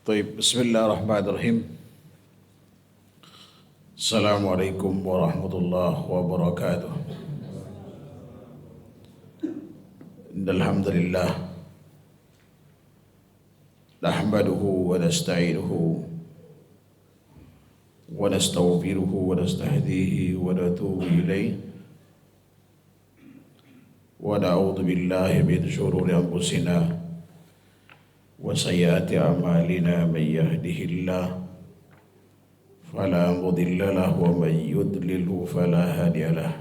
Baik, bismillahirrahmanirrahim. Assalamualaikum warahmatullahi wabarakatuh. Alhamdulillah nahmaduhu wa nasta'inuhu wa nastaghfiruhu wa nastahdihi wa natubu ilayh wa na'udzu billahi min shururi anfusina wa sayyiati a'malina may yahdihillahu fala mudilla lahu wa may yudlilhu fala hadiya lahu.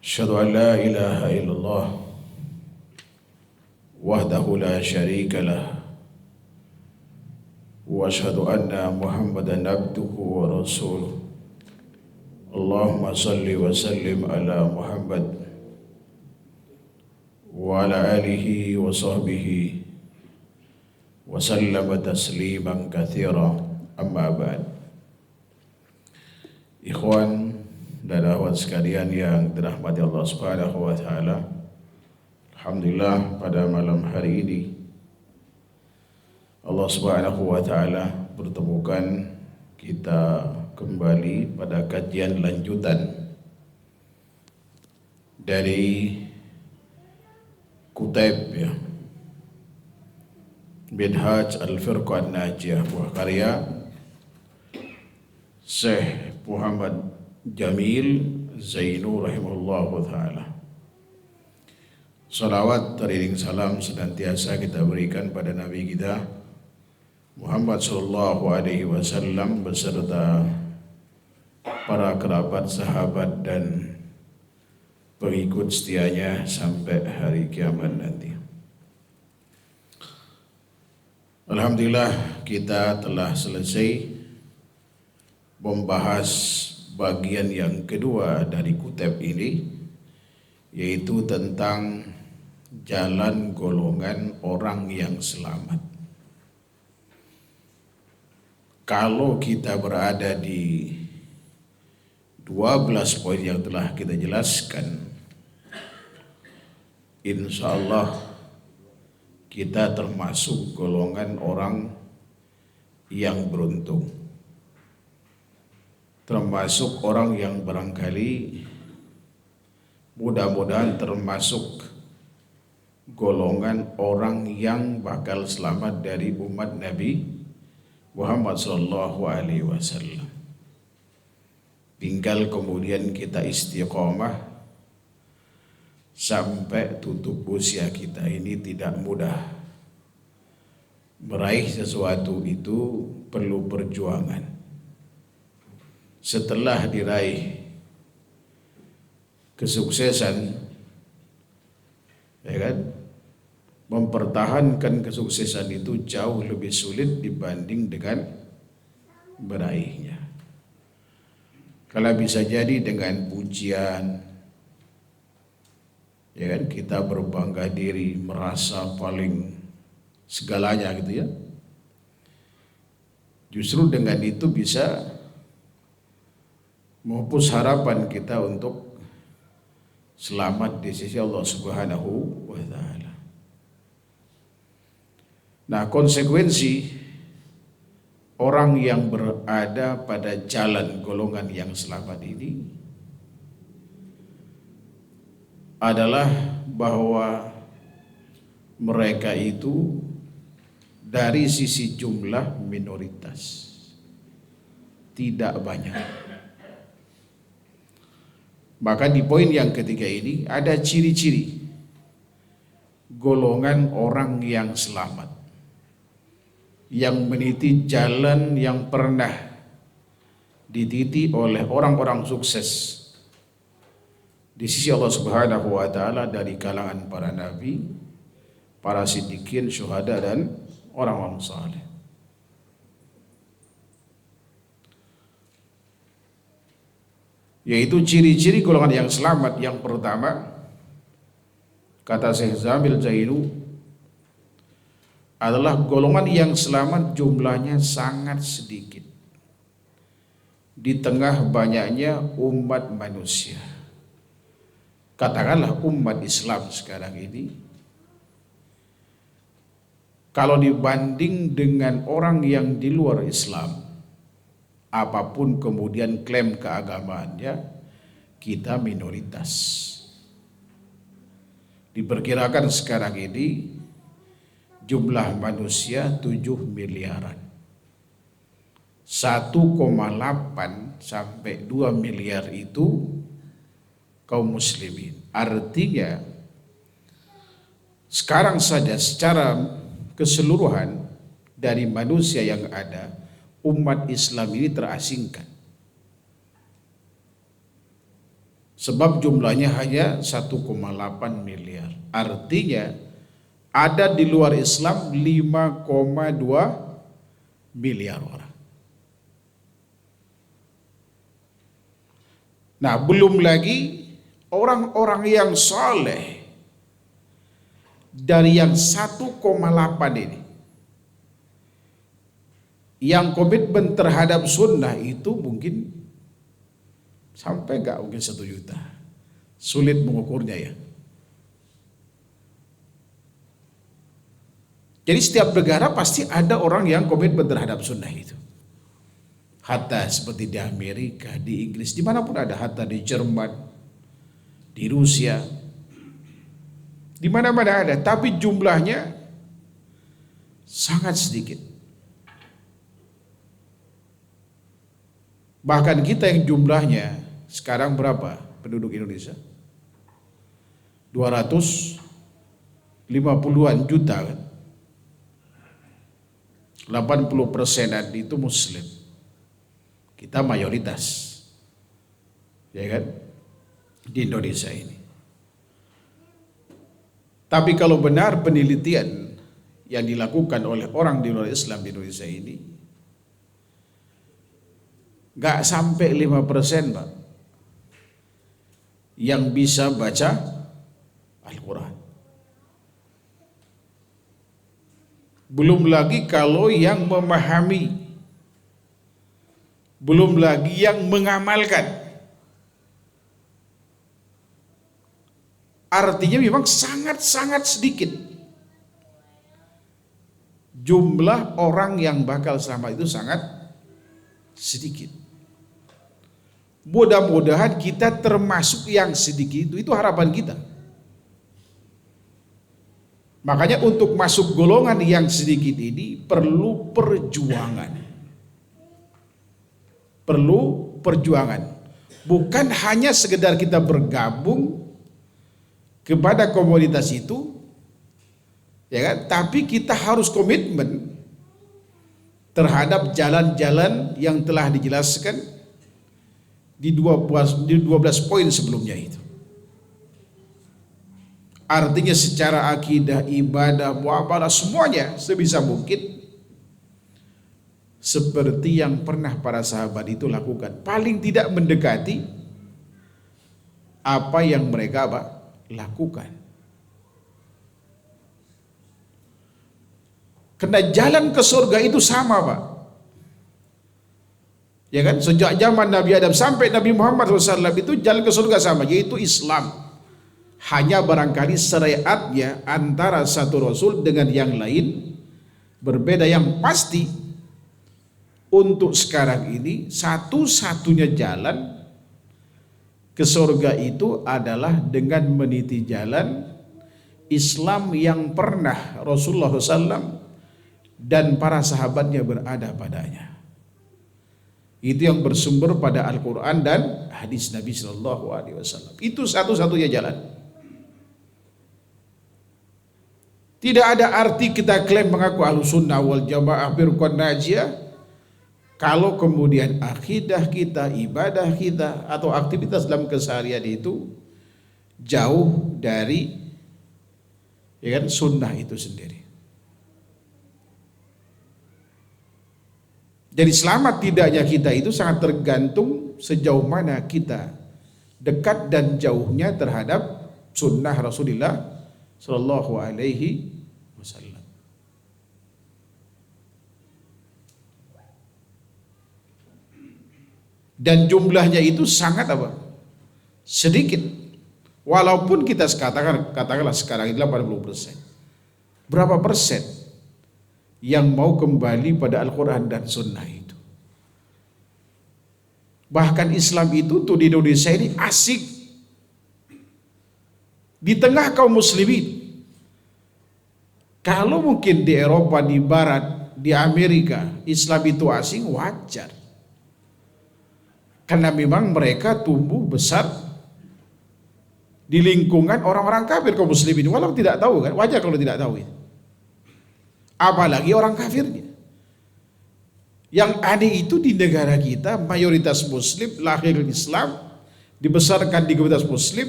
Asyhadu an la ilaha illallah wahdahu la syarika lah wa asyhadu anna Muhammadan abduhu wa rasuluh. Allahumma salli wa sallim ala Muhammad wa ala alihi wa sahbihi wa sallama tasliman katsira, amma ba'd. Ikhwan dan akhwat sekalian yang dirahmati Allah Subhanahu wa taala, alhamdulillah pada malam hari ini Allah Subhanahu wa taala pertemukan kita kembali pada kajian lanjutan dari Kutaib Minhaj Al-Firqah An-Najiyah, buah karya Syekh Muhammad Jamil Zainu rahimahullahu ta'ala. Salawat teriring salam senantiasa kita berikan pada Nabi kita Muhammad sallallahu alaihi wasallam beserta para kerabat, sahabat dan pengikut setianya sampai hari kiamat nanti. Alhamdulillah kita telah selesai membahas bagian yang kedua dari kutub ini, yaitu tentang jalan golongan orang yang selamat. Kalau kita berada di 12 poin yang telah kita jelaskan, insya Allah kita termasuk golongan orang yang beruntung, termasuk orang yang barangkali mudah-mudahan termasuk golongan orang yang bakal selamat dari umat Nabi Muhammad sallallahu alaihi wasallam. Tinggal kemudian kita istiqomah sampai tutup usia kita ini tidak mudah. Meraih sesuatu itu perlu perjuangan. Setelah diraih kesuksesan, ya kan, mempertahankan kesuksesan itu jauh lebih sulit dibanding dengan meraihnya. Kalau bisa jadi dengan pujian, ya kan, kita berbangga diri, merasa paling segalanya gitu ya. Justru dengan itu bisa menghapus harapan kita untuk selamat di sisi Allah Subhanahu wa taala. Nah, konsekuensi orang yang berada pada jalan golongan yang selamat ini adalah bahwa mereka itu dari sisi jumlah minoritas, tidak banyak. Maka di poin yang ketiga ini ada ciri-ciri golongan orang yang selamat, yang meniti jalan yang pernah dititi oleh orang-orang sukses di sisi Allah Subhanahu wa taala dari kalangan para nabi, para siddiqin, syuhada dan orang-orang saleh. Yaitu ciri-ciri golongan yang selamat. Yang pertama, kata Syekh Jamil Zainu, adalah golongan yang selamat jumlahnya sangat sedikit di tengah banyaknya umat manusia. Katakanlah umat Islam sekarang ini kalau dibanding dengan orang yang di luar Islam, apapun kemudian klaim keagamaannya, kita minoritas. Diperkirakan sekarang ini jumlah manusia 7 miliaran. 1,8 sampai 2 miliar itu kaum muslimin. Artinya sekarang saja secara keseluruhan dari manusia yang ada, umat Islam ini terasingkan. Sebab jumlahnya hanya 1,8 miliar. Artinya ada di luar Islam 5,2 miliar orang. Nah, belum lagi orang-orang yang saleh dari yang 1,8 ini, yang komitmen terhadap sunnah itu mungkin sampai enggak mungkin 1 juta. Sulit mengukurnya ya. Jadi setiap negara pasti ada orang yang komitmen terhadap sunnah itu. Hatta seperti di Amerika, di Inggris, dimanapun ada, hatta di Jerman, di Rusia, di mana-mana ada, tapi jumlahnya sangat sedikit. Bahkan kita yang jumlahnya sekarang berapa penduduk Indonesia? 250-an juta kan? 80%-an itu muslim. Kita mayoritas, ya kan, di Indonesia ini. Tapi kalau benar penelitian yang dilakukan oleh orang di luar Islam di Indonesia ini, nggak sampai 5% Pak yang bisa baca Al-Quran. Belum lagi kalau yang memahami, belum lagi yang mengamalkan. Artinya memang sangat-sangat sedikit jumlah orang yang bakal selamat, itu sangat sedikit. Mudah-mudahan kita termasuk yang sedikit itu harapan kita. Makanya untuk masuk golongan yang sedikit ini perlu perjuangan. Perlu perjuangan. Bukan hanya sekedar kita bergabung kepada komunitas itu, ya kan? Tapi kita harus komitmen terhadap jalan-jalan yang telah dijelaskan di 12 poin sebelumnya itu. Artinya secara akidah, ibadah, muamalah, semuanya sebisa mungkin seperti yang pernah para sahabat itu lakukan. Paling tidak mendekati apa yang mereka lakukan. Karena jalan ke surga itu sama Pak. Ya kan, sejak zaman Nabi Adam sampai Nabi Muhammad SAW itu jalan ke surga sama, yaitu Islam. Hanya barangkali syariatnya antara satu Rasul dengan yang lain berbeda. Yang pasti untuk sekarang ini satu-satunya jalan ke surga itu adalah dengan meniti jalan Islam yang pernah Rasulullah SAW dan para sahabatnya berada padanya. Itu yang bersumber pada Al-Quran dan hadis Nabi SAW. Itu satu-satunya jalan. Tidak ada arti kita klaim mengaku Ahlus Sunnah wal Jamaah firqah najiyah kalau kemudian akidah kita, ibadah kita, atau aktivitas dalam keseharian itu jauh dari, ya kan, sunnah itu sendiri. Jadi selamat tidaknya kita itu sangat tergantung sejauh mana kita dekat dan jauhnya terhadap sunnah Rasulullah Sallallahu Alaihi Wasallam. Dan jumlahnya itu sangat sedikit. Walaupun kita katakanlah sekarang ini 80%. Berapa persen yang mau kembali pada Al-Quran dan Sunnah itu. Bahkan Islam itu tuh di Indonesia ini asik di tengah kaum muslimin. Kalau mungkin di Eropa, di Barat, di Amerika, Islam itu asing, wajar. Karena memang mereka tumbuh besar di lingkungan orang-orang kafir kaum muslimin. Walau tidak tahu kan, wajar kalau tidak tahu ya. Apalagi orang kafirnya. Yang aneh itu di negara kita mayoritas muslim, lahir Islam, dibesarkan di komunitas muslim,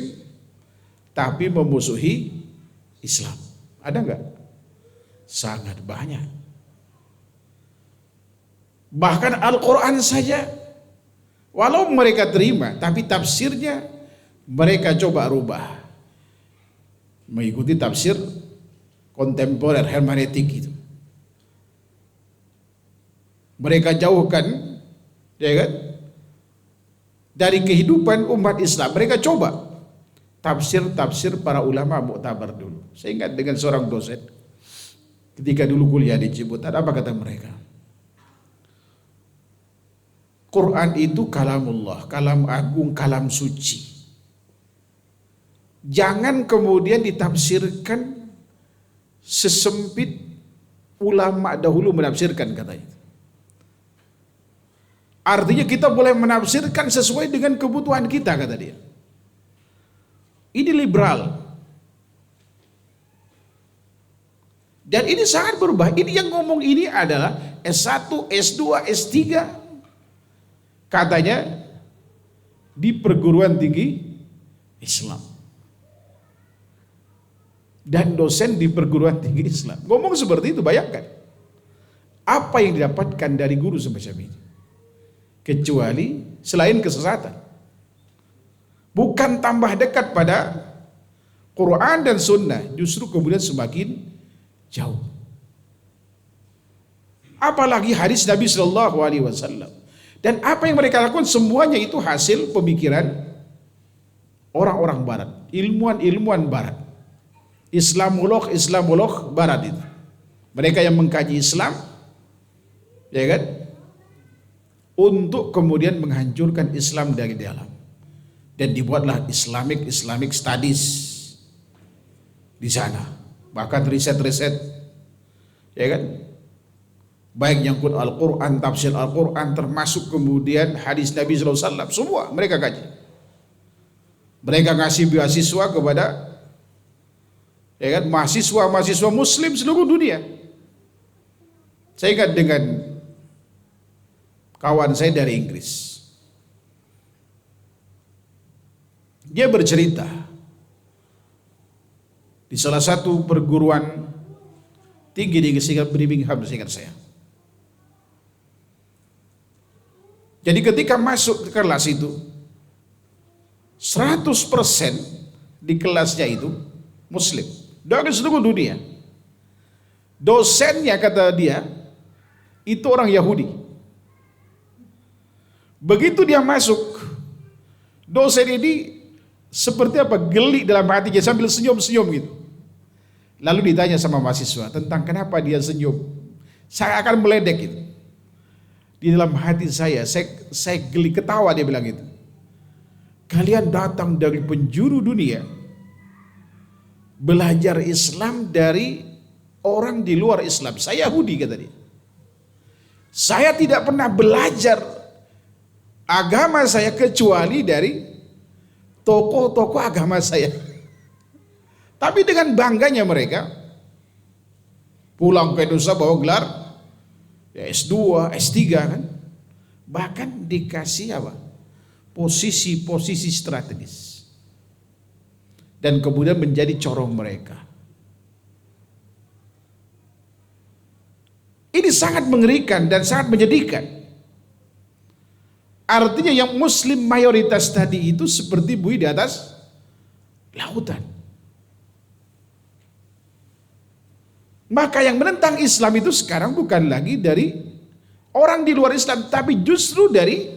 tapi memusuhi Islam. Ada enggak? Sangat banyak. Bahkan Al-Quran saja, walau mereka terima, tapi tafsirnya mereka coba rubah. Mengikuti tafsir kontemporer, hermeneutik itu. Mereka jauhkan, ya kan, dari kehidupan umat Islam. Mereka coba tafsir-tafsir para ulama muktabar dulu. Saya ingat dengan seorang dosen ketika dulu kuliah di Ciputat, apa kata mereka? Quran itu kalamullah, kalam agung, kalam suci. Jangan kemudian ditafsirkan sesempit ulama dahulu menafsirkan, katanya. Artinya kita boleh menafsirkan sesuai dengan kebutuhan kita, kata dia. Ini liberal. Dan ini sangat berubah. Ini yang ngomong ini adalah S1, S2, S3. Katanya di perguruan tinggi Islam. Dan dosen di perguruan tinggi Islam. Ngomong seperti itu, bayangkan. Apa yang didapatkan dari guru semacam ini? Kecuali selain kesesatan. Bukan tambah dekat pada Quran dan Sunnah, justru kemudian semakin jauh. Apalagi hadis Nabi Shallallahu Alaihi Wasallam. Dan apa yang mereka lakukan semuanya itu hasil pemikiran orang-orang Barat, ilmuwan-ilmuwan Barat, Islamolog Barat itu. Mereka yang mengkaji Islam, ya kan? Untuk kemudian menghancurkan Islam dari dalam, dan dibuatlah Islamic Studies di sana, bahkan riset-riset, ya kan, baik nyangkut Al-Quran, tafsir Al-Quran, termasuk kemudian hadis Nabi SAW, semua mereka kaji. Mereka ngasih beasiswa kepada, ya kan, mahasiswa Muslim seluruh dunia. Saya ingat dengan kawan saya dari Inggris. Dia bercerita di salah satu perguruan tinggi di Birmingham, seingat saya. Jadi ketika masuk ke kelas itu, 100% di kelasnya itu Muslim dari seluruh dunia. Dosennya, kata dia, itu orang Yahudi. Begitu dia masuk, dosen ini seperti apa, geli dalam hatinya sambil senyum-senyum gitu. Lalu ditanya sama mahasiswa tentang kenapa dia senyum. Saya akan meledek gitu. Di dalam hati saya geli, ketawa, dia bilang gitu. Kalian datang dari penjuru dunia, belajar Islam dari orang di luar Islam. Saya Yahudi, kata dia. Saya tidak pernah belajar agama saya kecuali dari tokoh-tokoh agama saya. Tapi dengan bangganya mereka pulang ke Indonesia bawa gelar ya S2, S3 kan. Bahkan dikasih apa? Posisi-posisi strategis. Dan kemudian menjadi corong mereka. Ini sangat mengerikan dan sangat menyedihkan. Artinya yang Muslim mayoritas tadi itu seperti buih di atas lautan. Maka yang menentang Islam itu sekarang bukan lagi dari orang di luar Islam, tapi justru dari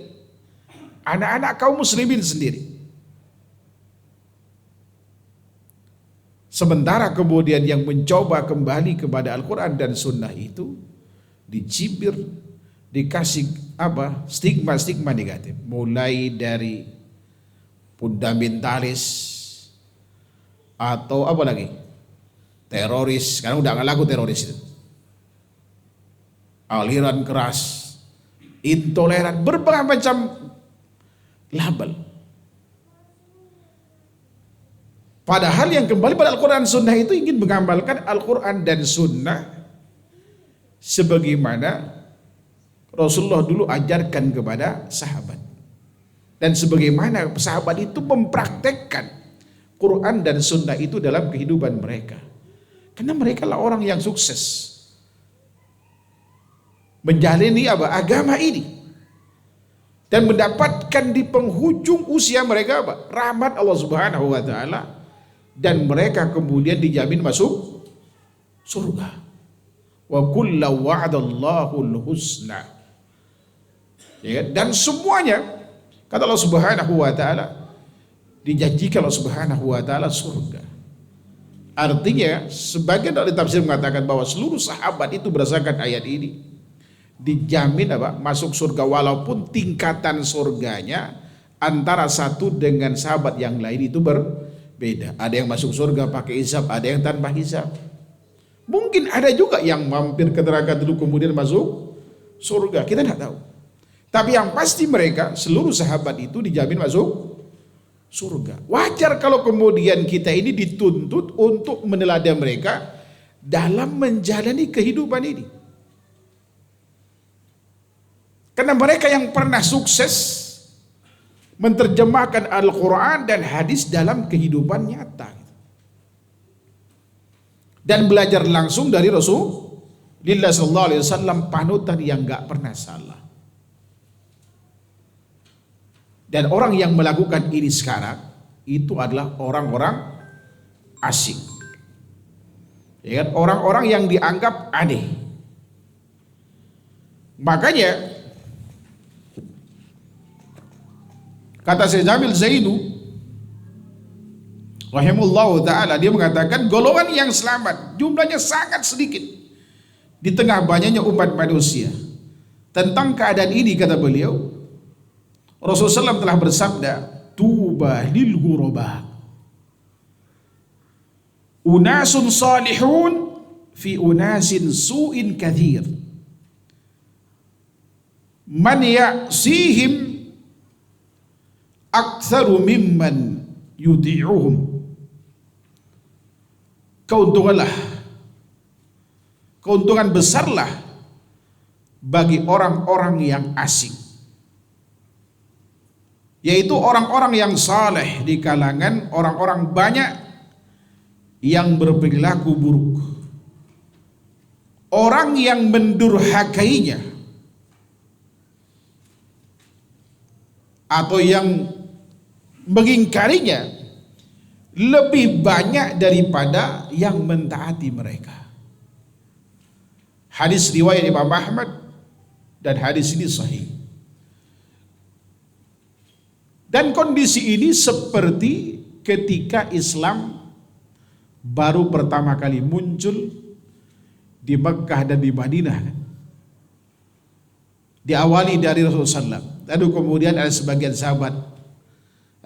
anak-anak kaum muslimin sendiri. Sementara kemudian yang mencoba kembali kepada Al-Quran dan Sunnah itu dicibir, dikasih apa? Stigma-stigma negatif, mulai dari fundamentalis atau apa lagi? Teroris, karena udah nggak laku teroris itu. Aliran keras, intoleran, berbagai macam label. Padahal yang kembali pada Al-Quran Sunnah itu ingin mengamalkan Al-Quran dan Sunnah sebagaimana Rasulullah dulu ajarkan kepada sahabat. Dan sebagaimana sahabat itu mempraktekkan Quran dan Sunnah itu dalam kehidupan mereka. Karena mereka lah orang yang sukses menjalani agama ini. Dan mendapatkan di penghujung usia mereka rahmat Allah Subhanahu wa taala, dan mereka kemudian dijamin masuk surga. Wa kullu wa'adallahu husna. Ya, dan semuanya kata Allah Subhanahu wa taala dijanjikan Allah Subhanahu wa taala surga. Artinya sebagian dari tafsir mengatakan bahwa seluruh sahabat itu berdasarkan ayat ini dijamin masuk surga, walaupun tingkatan surganya antara satu dengan sahabat yang lain itu berbeda. Ada yang masuk surga pakai hisab, ada yang tanpa hisab. Mungkin ada juga yang mampir ke neraka dulu kemudian masuk surga, kita tidak tahu. Tapi yang pasti mereka seluruh sahabat itu dijamin masuk surga. Wajar kalau kemudian kita ini dituntut untuk meneladan mereka dalam menjalani kehidupan ini. Karena mereka yang pernah sukses menerjemahkan Al-Quran dan hadis dalam kehidupan nyata. Dan belajar langsung dari Rasulullah SAW, panutan yang gak pernah salah. Dan orang yang melakukan ini sekarang itu adalah orang-orang asing. Ya kan? Orang-orang yang dianggap aneh. Makanya kata Syekh Jamil Zainu rahimahullahu ta'ala, dia mengatakan golongan yang selamat jumlahnya sangat sedikit di tengah banyaknya umat manusia. Tentang keadaan ini kata beliau, Rasulullah SAW telah bersabda, tuba lil ghuraba unasun salihun fi unasin su'in kathir man ya'sihim aktsaru mimman yuti'uhum. Keuntungan besarlah bagi orang-orang yang asing, yaitu orang-orang yang saleh di kalangan orang-orang banyak yang berperilaku buruk. Orang yang mendurhakainya atau yang mengingkarinya lebih banyak daripada yang mentaati mereka. Hadis riwayat Imam Ahmad dan hadis ini sahih. Dan kondisi ini seperti ketika Islam baru pertama kali muncul di Mekkah dan di Madinah. Diawali dari Rasulullah SAW. Lalu kemudian ada sebagian sahabat,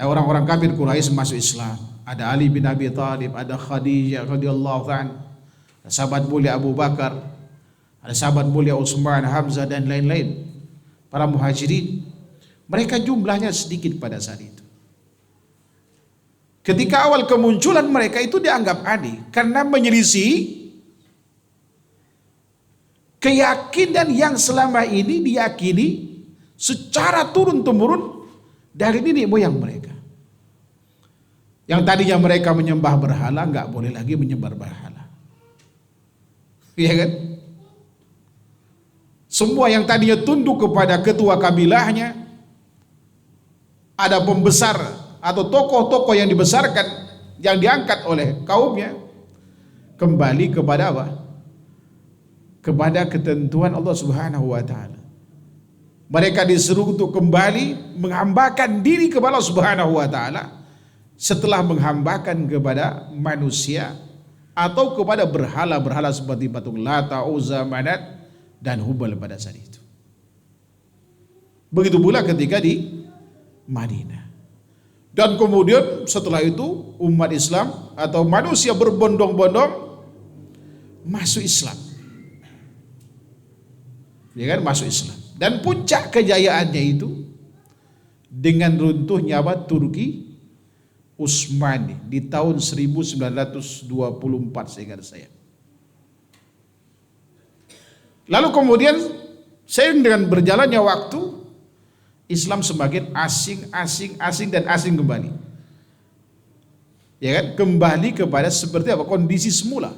orang-orang kafir Quraisy masuk Islam. Ada Ali bin Abi Thalib, ada Khadijah radhiyallahu anha, ada sahabat mulia Abu Bakar, ada sahabat mulia Utsman, Hamzah dan lain-lain. Para muhajirin, mereka jumlahnya sedikit pada saat itu. Ketika awal kemunculan mereka itu dianggap aneh karena menyelisih keyakinan yang selama ini diyakini secara turun-temurun dari nenek moyang mereka. Yang tadinya mereka menyembah berhala, nggak boleh lagi menyembah berhala. Iya kan? Semua yang tadinya tunduk kepada ketua kabilahnya, ada pembesar atau tokoh-tokoh yang dibesarkan, yang diangkat oleh kaumnya, kembali kepada apa? Kepada ketentuan Allah Subhanahu wa taala. Mereka disuruh untuk kembali menghambakan diri kepada Allah Subhanahu wa taala setelah menghambakan kepada manusia atau kepada berhala-berhala seperti patung Lata, Uzza, Manat dan Hubal pada saat itu. Begitu pula ketika di Madinah. Dan kemudian setelah itu umat Islam atau manusia berbondong-bondong masuk Islam. Ya kan, masuk Islam. Dan puncak kejayaannya itu dengan runtuhnya Turki Utsmani di tahun 1924 seingat saya. Lalu kemudian seiring dengan berjalannya waktu, Islam semakin asing dan asing kembali. Ya kan, kembali kepada seperti apa kondisi semula.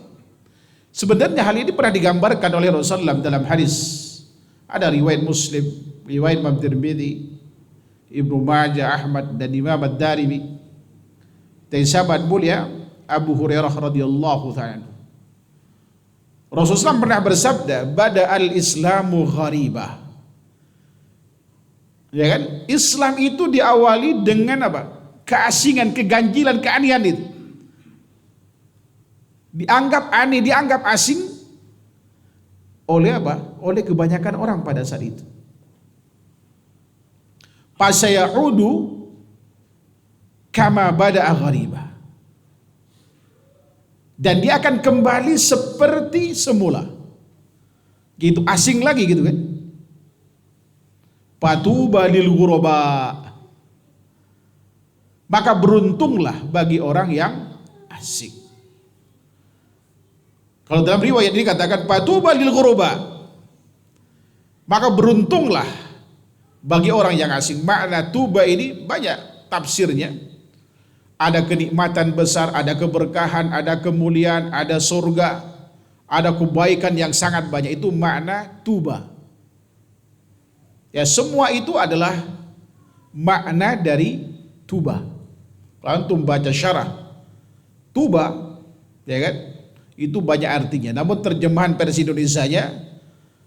Sebenarnya hal ini pernah digambarkan oleh Rasulullah dalam hadis. Ada riwayat Muslim, riwayat Imam Tirmidzi, Ibnu Majah, Ahmad dan Imam Ad-Darimi dari sahabat mulia Abu Hurairah radhiyallahu ta'ala. Rasulullah pernah bersabda, "Bada al-Islamu gharibah." Ya kan? Islam itu diawali dengan apa? Keasingan, keganjilan, keanehan itu. Dianggap aneh, dianggap asing oleh apa? Oleh kebanyakan orang pada saat itu. Fasayahudu kama bada'a ghariba. Dan dia akan kembali seperti semula. Gitu, asing lagi gitu kan. Fatuba lil ghuraba. Maka beruntunglah bagi orang yang asing. Kalau dalam riwayat ini katakan fatuba lil ghuraba. Maka beruntunglah bagi orang yang asing. Makna tuba ini banyak tafsirnya. Ada kenikmatan besar, ada keberkahan, ada kemuliaan, ada surga, ada kebaikan yang sangat banyak. Itu makna tuba. Ya, semua itu adalah makna dari tuba. Kalau antum baca syarah tuba, ya kan? Itu banyak artinya. Namun terjemahan versi Indonesianya,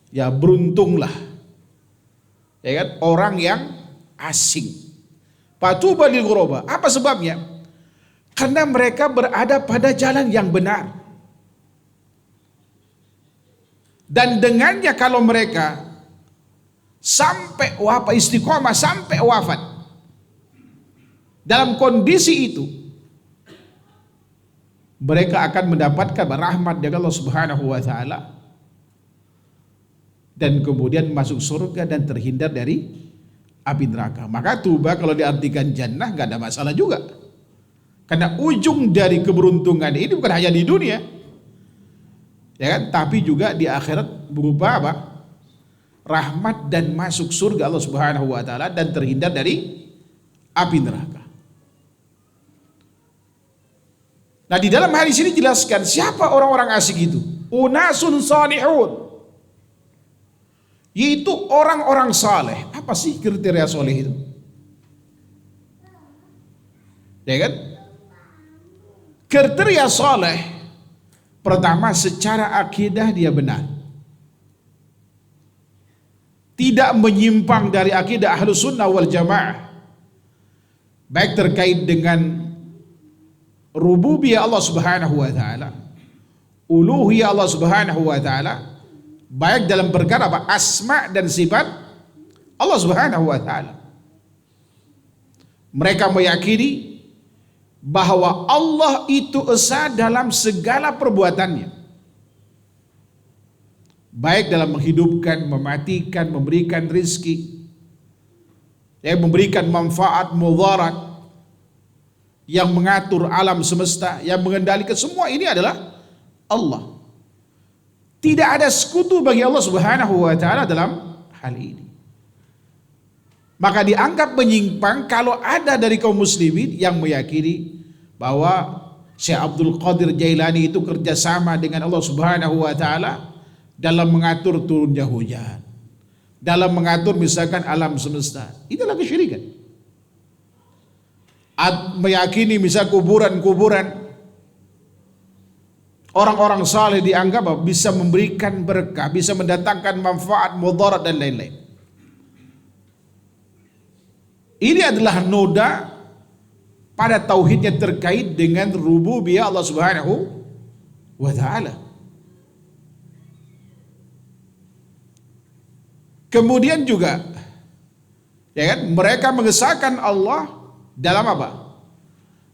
ya beruntunglah, ya kan, orang yang asing. Fatuba lil ghuraba. Apa sebabnya? Karena mereka berada pada jalan yang benar. Dan dengannya kalau mereka sampai wafat, istiqomah sampai wafat dalam kondisi itu, mereka akan mendapatkan rahmat dari Allah Subhanahu wa taala dan kemudian masuk surga dan terhindar dari api neraka. Maka tuba kalau diartikan jannah gak ada masalah juga. Karena ujung dari keberuntungan ini bukan hanya di dunia, ya kan, tapi juga di akhirat berupa apa? Rahmat dan masuk surga Allah Subhanahu wa taala dan terhindar dari api neraka. Nah, di dalam hadis ini jelaskan siapa orang-orang asik itu. Unasun salihun. Yaitu orang-orang saleh. Apa sih kriteria saleh itu? Ya kan? Kriteria saleh pertama, secara akidah dia benar. Tidak menyimpang dari akidah Ahlus Sunnah wal Jamaah. Baik terkait dengan rububiyah Allah Subhanahu wa taala, uluhiyah Allah Subhanahu wa taala, baik dalam perkara apa? Asma dan sifat Allah Subhanahu wa taala. Mereka meyakini bahwa Allah itu esa dalam segala perbuatannya, baik dalam menghidupkan, mematikan, memberikan rizki, memberikan manfaat, mudarat, yang mengatur alam semesta, yang mengendalikan semua ini adalah Allah. Tidak ada sekutu bagi Allah Subhanahu wa taala dalam hal ini. Maka dianggap menyimpang kalau ada dari kaum muslimin yang meyakini bahwa Syekh Abdul Qadir Jailani itu kerjasama dengan Allah Subhanahu wa taala dalam mengatur turunnya hujan, dalam mengatur misalkan alam semesta. Itulah kesyirikan. Meyakini misal kuburan-kuburan orang-orang saleh dianggap bisa memberikan berkah, bisa mendatangkan manfaat, mudarat dan lain-lain. Ini adalah noda pada tauhidnya terkait dengan rububiyah Allah Subhanahu wa taala. Kemudian juga ya kan, mereka mengesahkan Allah dalam apa?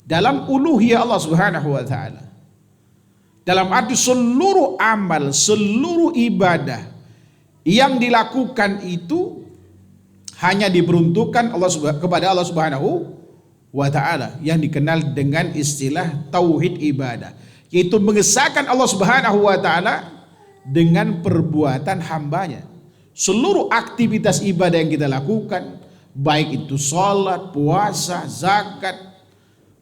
Dalam uluhiyah Allah Subhanahu wa taala. Dalam arti seluruh amal, seluruh ibadah yang dilakukan itu hanya diperuntukkan kepada Allah Subhanahu wa taala, yang dikenal dengan istilah tauhid ibadah, yaitu mengesahkan Allah Subhanahu wa taala dengan perbuatan hambanya. Seluruh aktivitas ibadah yang kita lakukan, baik itu sholat, puasa, zakat,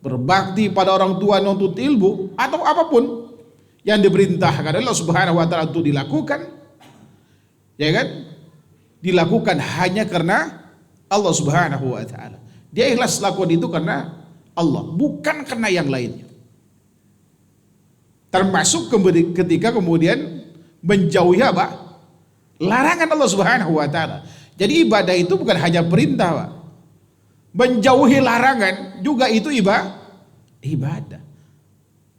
berbakti pada orang tua, nuntut ilmu, atau apapun yang diperintahkan Allah Subhanahu wa taala untuk dilakukan, ya kan? Dilakukan hanya karena Allah Subhanahu wa taala. Dia ikhlas lakukan itu karena Allah, bukan karena yang lainnya. Termasuk ketika kemudian menjauhi apa? Larangan Allah Subhanahu wa taala. Jadi ibadah itu bukan hanya perintah, Pak. Menjauhi larangan juga itu ibadah.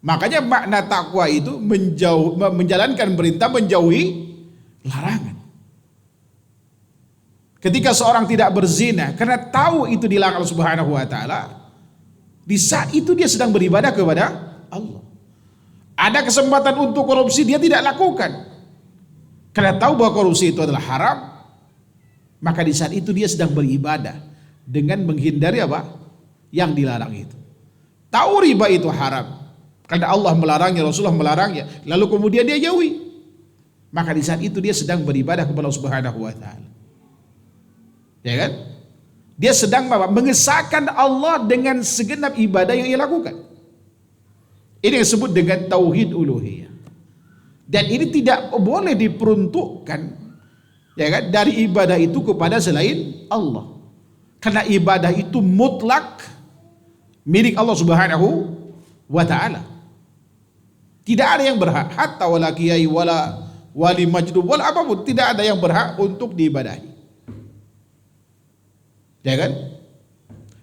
Makanya makna takwa itu menjalankan perintah, menjauhi larangan. Ketika seorang tidak berzina karena tahu itu dilarang Allah Subhanahu wa taala, di saat itu dia sedang beribadah kepada Allah. Ada kesempatan untuk korupsi, dia tidak lakukan karena tahu bahwa korupsi itu adalah haram. Maka di saat itu dia sedang beribadah dengan menghindari apa? Yang dilarang itu. Tahu riba itu haram karena Allah melarangnya, Rasulullah melarangnya, lalu kemudian dia jauhi. Maka di saat itu dia sedang beribadah kepada Allah Subhanahu wa taala. Ya kan? Dia sedang mengesahkan Allah dengan segenap ibadah yang ia lakukan. Ini yang disebut dengan tauhid uluhiyah. Dan ini tidak boleh diperuntukkan, ya kan, dari ibadah itu kepada selain Allah. Karena ibadah itu mutlak milik Allah Subhanahu wa taala. Tidak ada yang berhak, hatta wala kiai wala wali majdub wala apapun, tidak ada yang berhak untuk diibadahi. Ya kan?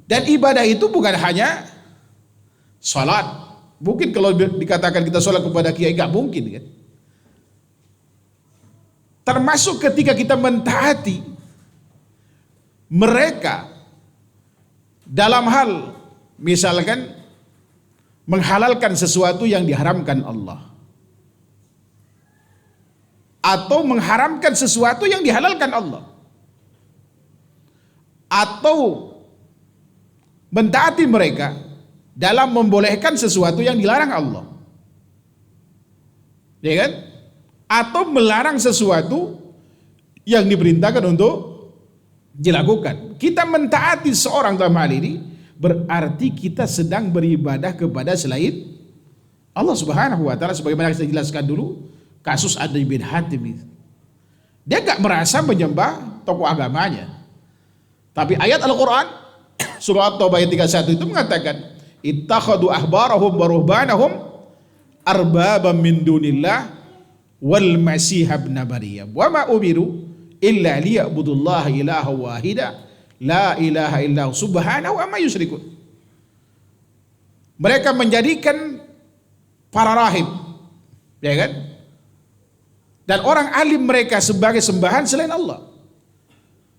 Dan ibadah itu bukan hanya salat. Mungkin kalau dikatakan kita salat kepada kiai, enggak mungkin kan? Termasuk ketika kita mentaati mereka dalam hal misalkan menghalalkan sesuatu yang diharamkan Allah, atau mengharamkan sesuatu yang dihalalkan Allah, atau mentaati mereka dalam membolehkan sesuatu yang dilarang Allah, ya kan? Atau melarang sesuatu yang diperintahkan untuk dilakukan. Kita mentaati seorang dalam hal ini berarti kita sedang beribadah kepada selain Allah Subhanahu wa taala, sebagaimana saya jelaskan dulu kasus Adi bin Hatim itu. Dia enggak merasa menyembah tokoh agamanya. Tapi ayat Al-Qur'an surah At-Taubah ayat 31 itu mengatakan ittakhadu ahbarahum wa ruhbanahum arbabam min dunillah wal masih ibn Maryam wa ma umiru illa liya'budullaha ilaha wahida la ilaha illa subhanahu amma yusyrikun. Mereka menjadikan para rahib, ya kan, dan orang alim mereka sebagai sembahan selain Allah.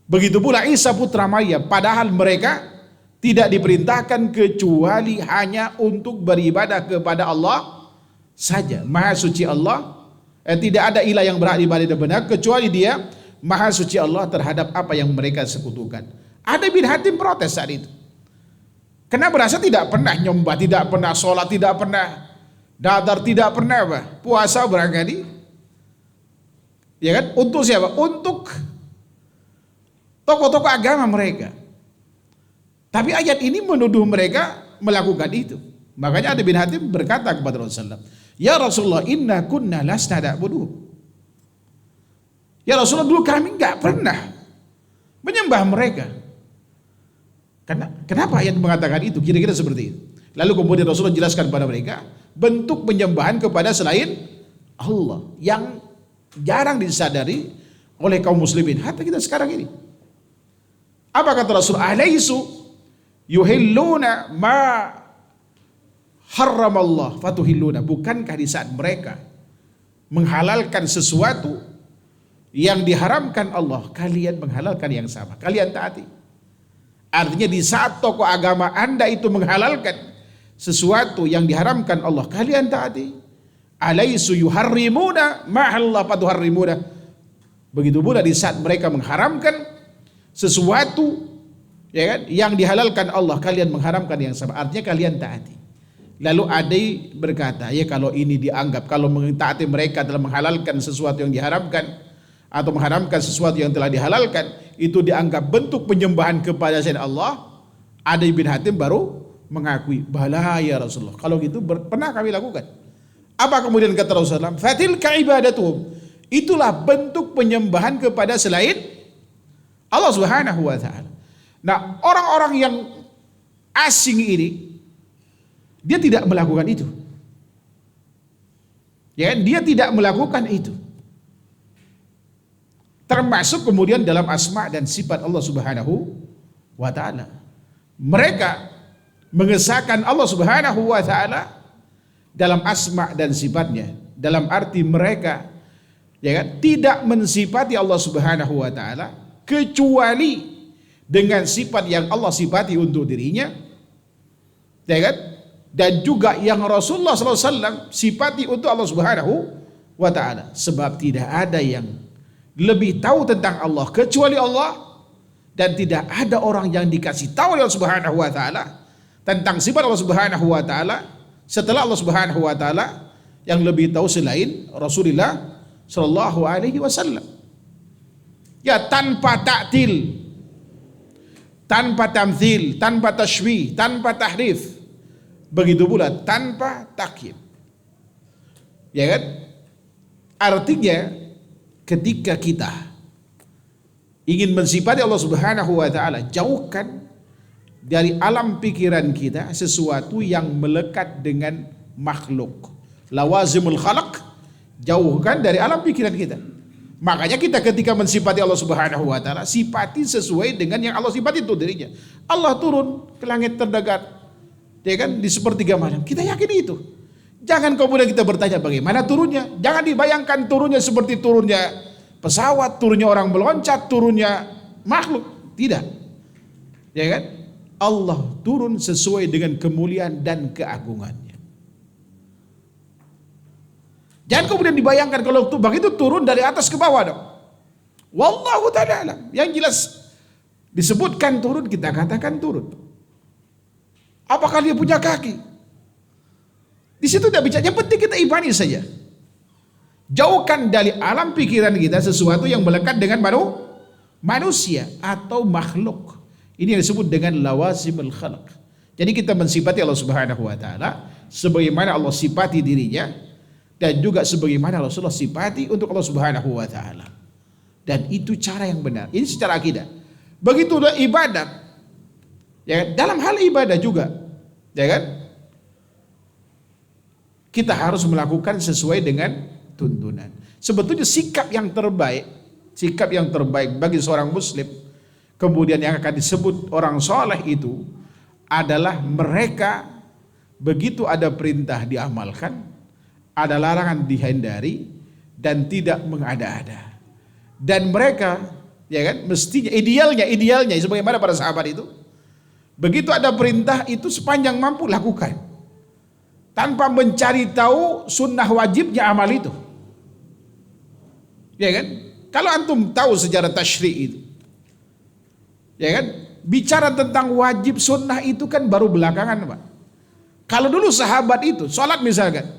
Begitu pula Isa putra Maryam, padahal mereka tidak diperintahkan kecuali hanya untuk beribadah kepada Allah saja. Maha suci Allah, tidak ada ilah yang berhak diibadahi dan benar kecuali Dia. Maha suci Allah terhadap apa yang mereka sekutukan. Ada bin Hatim protes saat itu. Karena berasa tidak pernah nyembah, tidak pernah sholat, tidak pernah dadar, tidak pernah apa? Puasa barangkali. Ya kan? Untuk siapa? Untuk tokoh-tokoh agama mereka. Tapi ayat ini menuduh mereka melakukan itu. Makanya Adi bin Hatim berkata kepada Rasulullah, "Ya Rasulullah, inna kunna lasna na'buduh." Ya Rasulullah, dulu kami enggak pernah menyembah mereka. Kenapa ayat mengatakan itu? Kira-kira seperti itu. Lalu kemudian Rasulullah jelaskan kepada mereka bentuk penyembahan kepada selain Allah yang jarang disadari oleh kaum muslimin hatta kita sekarang ini. Apa kata Rasul? Alaisu yuhilluna ma harramallah fatuhilluna. Bukankah di saat mereka menghalalkan sesuatu yang diharamkan Allah, kalian menghalalkan yang sama, kalian taati. Artinya di saat tokoh agama Anda itu menghalalkan sesuatu yang diharamkan Allah, kalian taati. Alaisu yuharrimuna ma'allah fatuharrimuna. Begitu pula di saat mereka mengharamkan sesuatu, ya kan, yang dihalalkan Allah, kalian mengharamkan yang sama, artinya kalian taati. Lalu ada berkata, ya kalau ini dianggap, kalau mentaati mereka dalam menghalalkan sesuatu yang diharamkan atau mengharamkan sesuatu yang telah dihalalkan, itu dianggap bentuk penyembahan kepada selain Allah. Adi bin Hatim baru mengakui, bala ya Rasulullah, kalau gitu pernah kami lakukan. Apa kemudian kata Rasulullah? Fatilka ibadatuhum, itulah bentuk penyembahan kepada selain Allah Subhanahu wa taala. Nah, orang-orang yang asing ini dia tidak melakukan itu. Ya, dia tidak melakukan itu. Termasuk kemudian dalam asma dan sifat Allah Subhanahu wa taala. Mereka mengesahkan Allah Subhanahu wa taala dalam asma dan sifatnya, dalam arti mereka, ya kan, tidak mensifati Allah Subhanahu wa taala kecuali dengan sifat yang Allah sifati untuk dirinya, ya kan? Dan juga yang Rasulullah SAW sifati untuk Allah Subhanahu wa ta'ala. Sebab tidak ada yang lebih tahu tentang Allah kecuali Allah, dan tidak ada orang yang dikasih tahu oleh Allah Subhanahu wa ta'ala tentang sifat Allah Subhanahu wa ta'ala setelah Allah Subhanahu wa ta'ala yang lebih tahu selain Rasulullah sallallahu alaihi wasallam. Ya, tanpa ta'til, tanpa tamthil, tanpa tashbih, tanpa tahrif. Begitu pula tanpa takyif. Ya kan? Artinya ketika kita ingin mensifati Allah Subhanahu wa taala, jauhkan dari alam pikiran kita sesuatu yang melekat dengan makhluk. Lawazimul khalaq, jauhkan dari alam pikiran kita. Makanya kita ketika mensifati Allah Subhanahu wa taala, sifati sesuai dengan yang Allah sifati itu dirinya. Allah turun ke langit terdekat, ya kan, di sepertiga malam. Kita yakin itu. Jangan kemudian kita bertanya bagaimana turunnya. Jangan dibayangkan turunnya seperti turunnya pesawat, turunnya orang meloncat, turunnya makhluk. Tidak. Ya kan? Allah turun sesuai dengan kemuliaan dan keagungannya. Jangan kemudian dibayangkan kalau begitu turun dari atas ke bawah dong. Wallahu ta'ala alam. Yang jelas disebutkan turun, kita katakan turun. Apakah dia punya kaki? Di situ tidak bicara. Yang penting kita imani saja. Jauhkan dari alam pikiran kita sesuatu yang melekat dengan manusia atau makhluk. Ini yang disebut dengan lawazimul khalq. Jadi kita mensifati Allah Subhanahu wa taala sebagaimana Allah sifati dirinya, dan juga sebagaimana Rasulullah sifati untuk Allah Subhanahu wa taala. Dan itu cara yang benar. Ini secara akidah. Begitu ibadat. Ya, dalam hal ibadah juga, ya kan? Kita harus melakukan sesuai dengan tuntunan. Sebetulnya sikap yang terbaik bagi seorang muslim, kemudian yang akan disebut orang soleh itu adalah mereka begitu ada perintah diamalkan, ada larangan dihindari, dan tidak mengada-ada. Dan mereka, ya kan, mestinya idealnya sebagaimana para sahabat itu, begitu ada perintah itu sepanjang mampu lakukan, tanpa mencari tahu sunnah wajibnya amal itu. Ya kan? Kalau antum tahu sejarah tasyri' itu, ya kan? Bicara tentang wajib sunnah itu kan baru belakangan, Pak. Kalau dulu sahabat itu sholat misalkan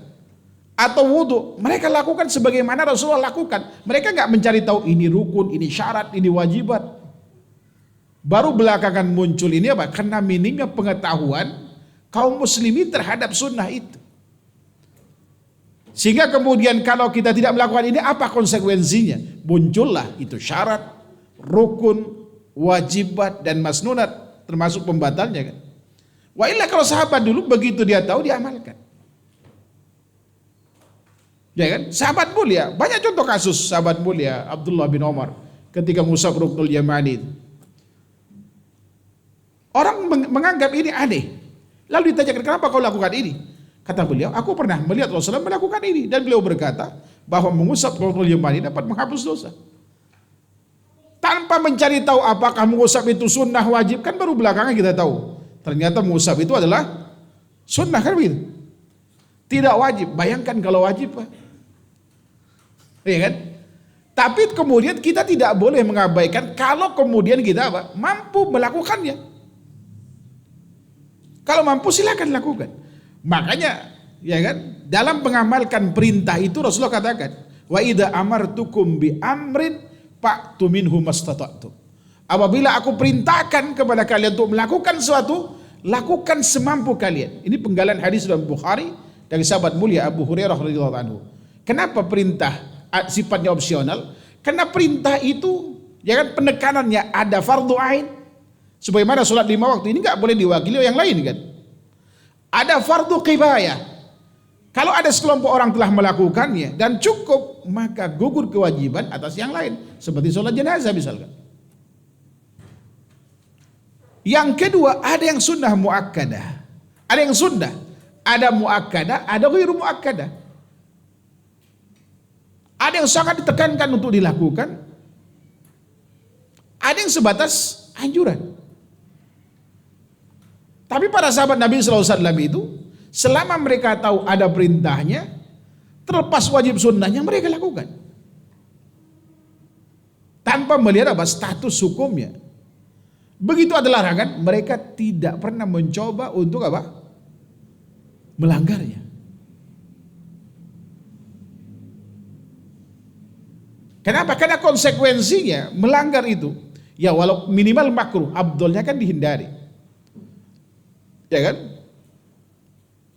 atau wudhu, mereka lakukan sebagaimana Rasulullah lakukan. Mereka nggak mencari tahu ini rukun, ini syarat, ini wajibat. Baru belakangan muncul ini apa? Karena minimnya pengetahuan kaum muslimin terhadap sunnah itu. Sehingga kemudian kalau kita tidak melakukan ini, apa konsekuensinya? Muncullah itu syarat, rukun, wajibat, dan masnunat, termasuk pembatalnya kan. Wa illa kalau sahabat dulu begitu dia tahu diamalkan. Ya kan? Sahabat mulia, banyak contoh kasus sahabat mulia Abdullah bin Umar ketika Mus'ab Ruknul Yamani. Orang menganggap ini aneh. Lalu ditanyakan, kenapa kau lakukan ini? Kata beliau, aku pernah melihat Rasulullah melakukan ini. Dan beliau berkata bahwa mengusap Ruknul Yamani dapat menghapus dosa. Tanpa mencari tahu apakah mengusap itu sunnah wajib, kan baru belakangan kita tahu. Ternyata mengusap itu adalah sunnah, kan begitu? Tidak wajib. Bayangkan kalau wajib, Pak. Iya kan? Tapi kemudian kita tidak boleh mengabaikan kalau kemudian kita apa? Mampu melakukannya. Kalau mampu silakan lakukan. Makanya, ya kan? Dalam mengamalkan perintah itu Rasulullah katakan, wa idza amartukum bi amrin fa'tu minhu mastata'tum. Apabila aku perintahkan kepada kalian untuk melakukan sesuatu, lakukan semampu kalian. Ini penggalan hadis dalam Bukhari dari sahabat mulia Abu Hurairah radhiyallahu anhu. Kenapa perintah sifatnya opsional? Karena perintah itu, ya kan, penekanannya ada fardu ain. Sebagaimana sholat 5 waktu ini nggak boleh diwakili oleh yang lain, kan? Ada fardu kifayah. Kalau ada sekelompok orang telah melakukannya dan cukup, maka gugur kewajiban atas yang lain, seperti sholat jenazah misalkan. Yang kedua, ada yang sunnah muakkadah. Ada yang sunnah, ada muakkadah, ada ghairu muakkadah. Ada yang sangat ditekankan untuk dilakukan, ada yang sebatas anjuran. Tapi para sahabat Nabi SAW itu, selama mereka tahu ada perintahnya, terlepas wajib sunnahnya mereka lakukan. Tanpa melihat apa status hukumnya. Begitu ada larangan, mereka tidak pernah mencoba untuk apa? Melanggarnya. Kenapa? Karena konsekuensinya melanggar itu, ya walau minimal makruh, afdolnya kan dihindari. Ya kan?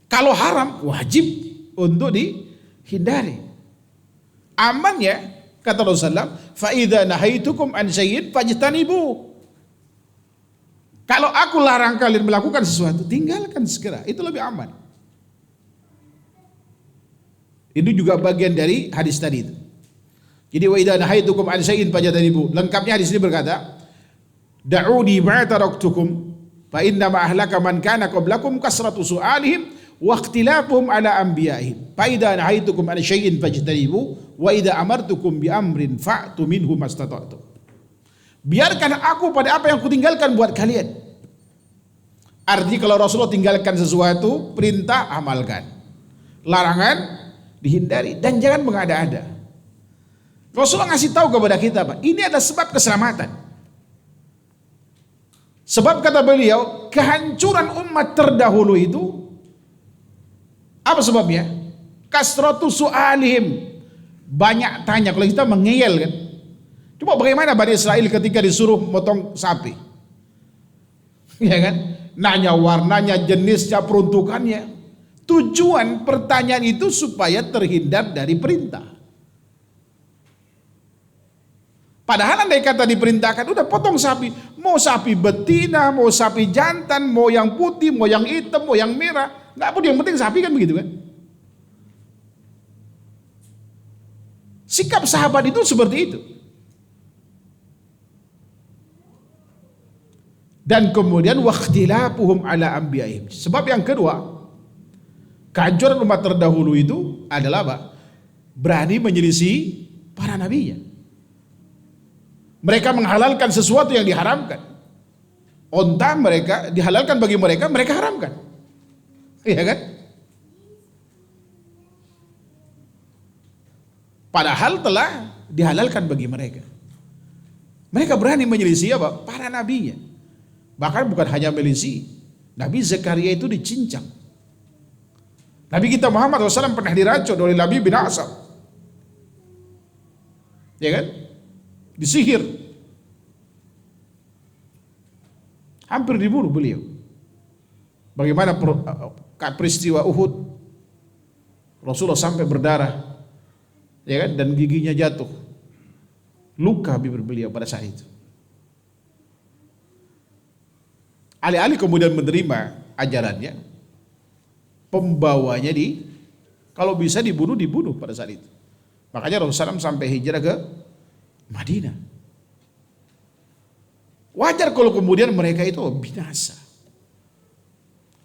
Kalau haram wajib untuk dihindari. Amannya kata Rasulullah, fa idza nahaitukum an syai'in fajtanibu. Kalau aku larang kalian melakukan sesuatu, tinggalkan segera. Itu lebih aman. Itu juga bagian dari hadis tadi itu. Jadi wa idza nahaitukum an syai'in fajtanibu. Lengkapnya hadis ini berkata, da'uni ma taraktukum fa inna ma ahlaka man kana qablakum kasratu su'alihim wa ikhtilafuhum ala anbiya'ihim. Fa idza nahaitukum an syai'in fajtanibu wa idza amartukum bi amrin fa'tu minhu mastata'tum. Biarkan aku pada apa yang kutinggalkan buat kalian. Arti kalau Rasulullah tinggalkan sesuatu, perintah amalkan, larangan dihindari, dan jangan mengada-ada. Rasulullah ngasih tahu kepada kita, Pak, ini adalah sebab keselamatan. Sebab kata beliau, kehancuran umat terdahulu itu apa sebabnya? Kasratu su'alihim, banyak tanya. Kalau kita mengeyel kan, coba bagaimana Bani Israel ketika disuruh motong sapi, ya kan? Nanya warnanya, jenisnya, peruntukannya. Tujuan pertanyaan itu supaya terhindar dari perintah. Padahal andai kata diperintahkan, udah potong sapi. Mau sapi betina, mau sapi jantan, mau yang putih, mau yang hitam, mau yang merah. Nggak apa, yang penting sapi, kan begitu kan. Sikap sahabat itu seperti itu. Dan kemudian wakhtilafuhum ala anbiya'ihim. Sebab yang kedua, kehancuran umat terdahulu itu adalah apa? Berani menyelisih para nabinya. Mereka menghalalkan sesuatu yang diharamkan. Onta mereka dihalalkan bagi mereka, mereka haramkan. Iya kan? Padahal telah dihalalkan bagi mereka. Mereka berani menyelisih apa? Para nabinya. Bahkan bukan hanya menyelisih, Nabi Zakaria itu dicincang. Nabi kita Muhammad SAW pernah diracun oleh Nabi bin Asam. Ya kan? Disihir. Hampir dibunuh beliau. Bagaimana peristiwa Uhud, Rasulullah sampai berdarah, ya kan? Dan giginya jatuh, luka bibir beliau pada saat itu. Alih-alih kemudian menerima ajarannya, pembawanya kalau bisa dibunuh pada saat itu. Makanya Rasulullah SAW sampai hijrah ke Madinah. Wajar kalau kemudian mereka itu binasa.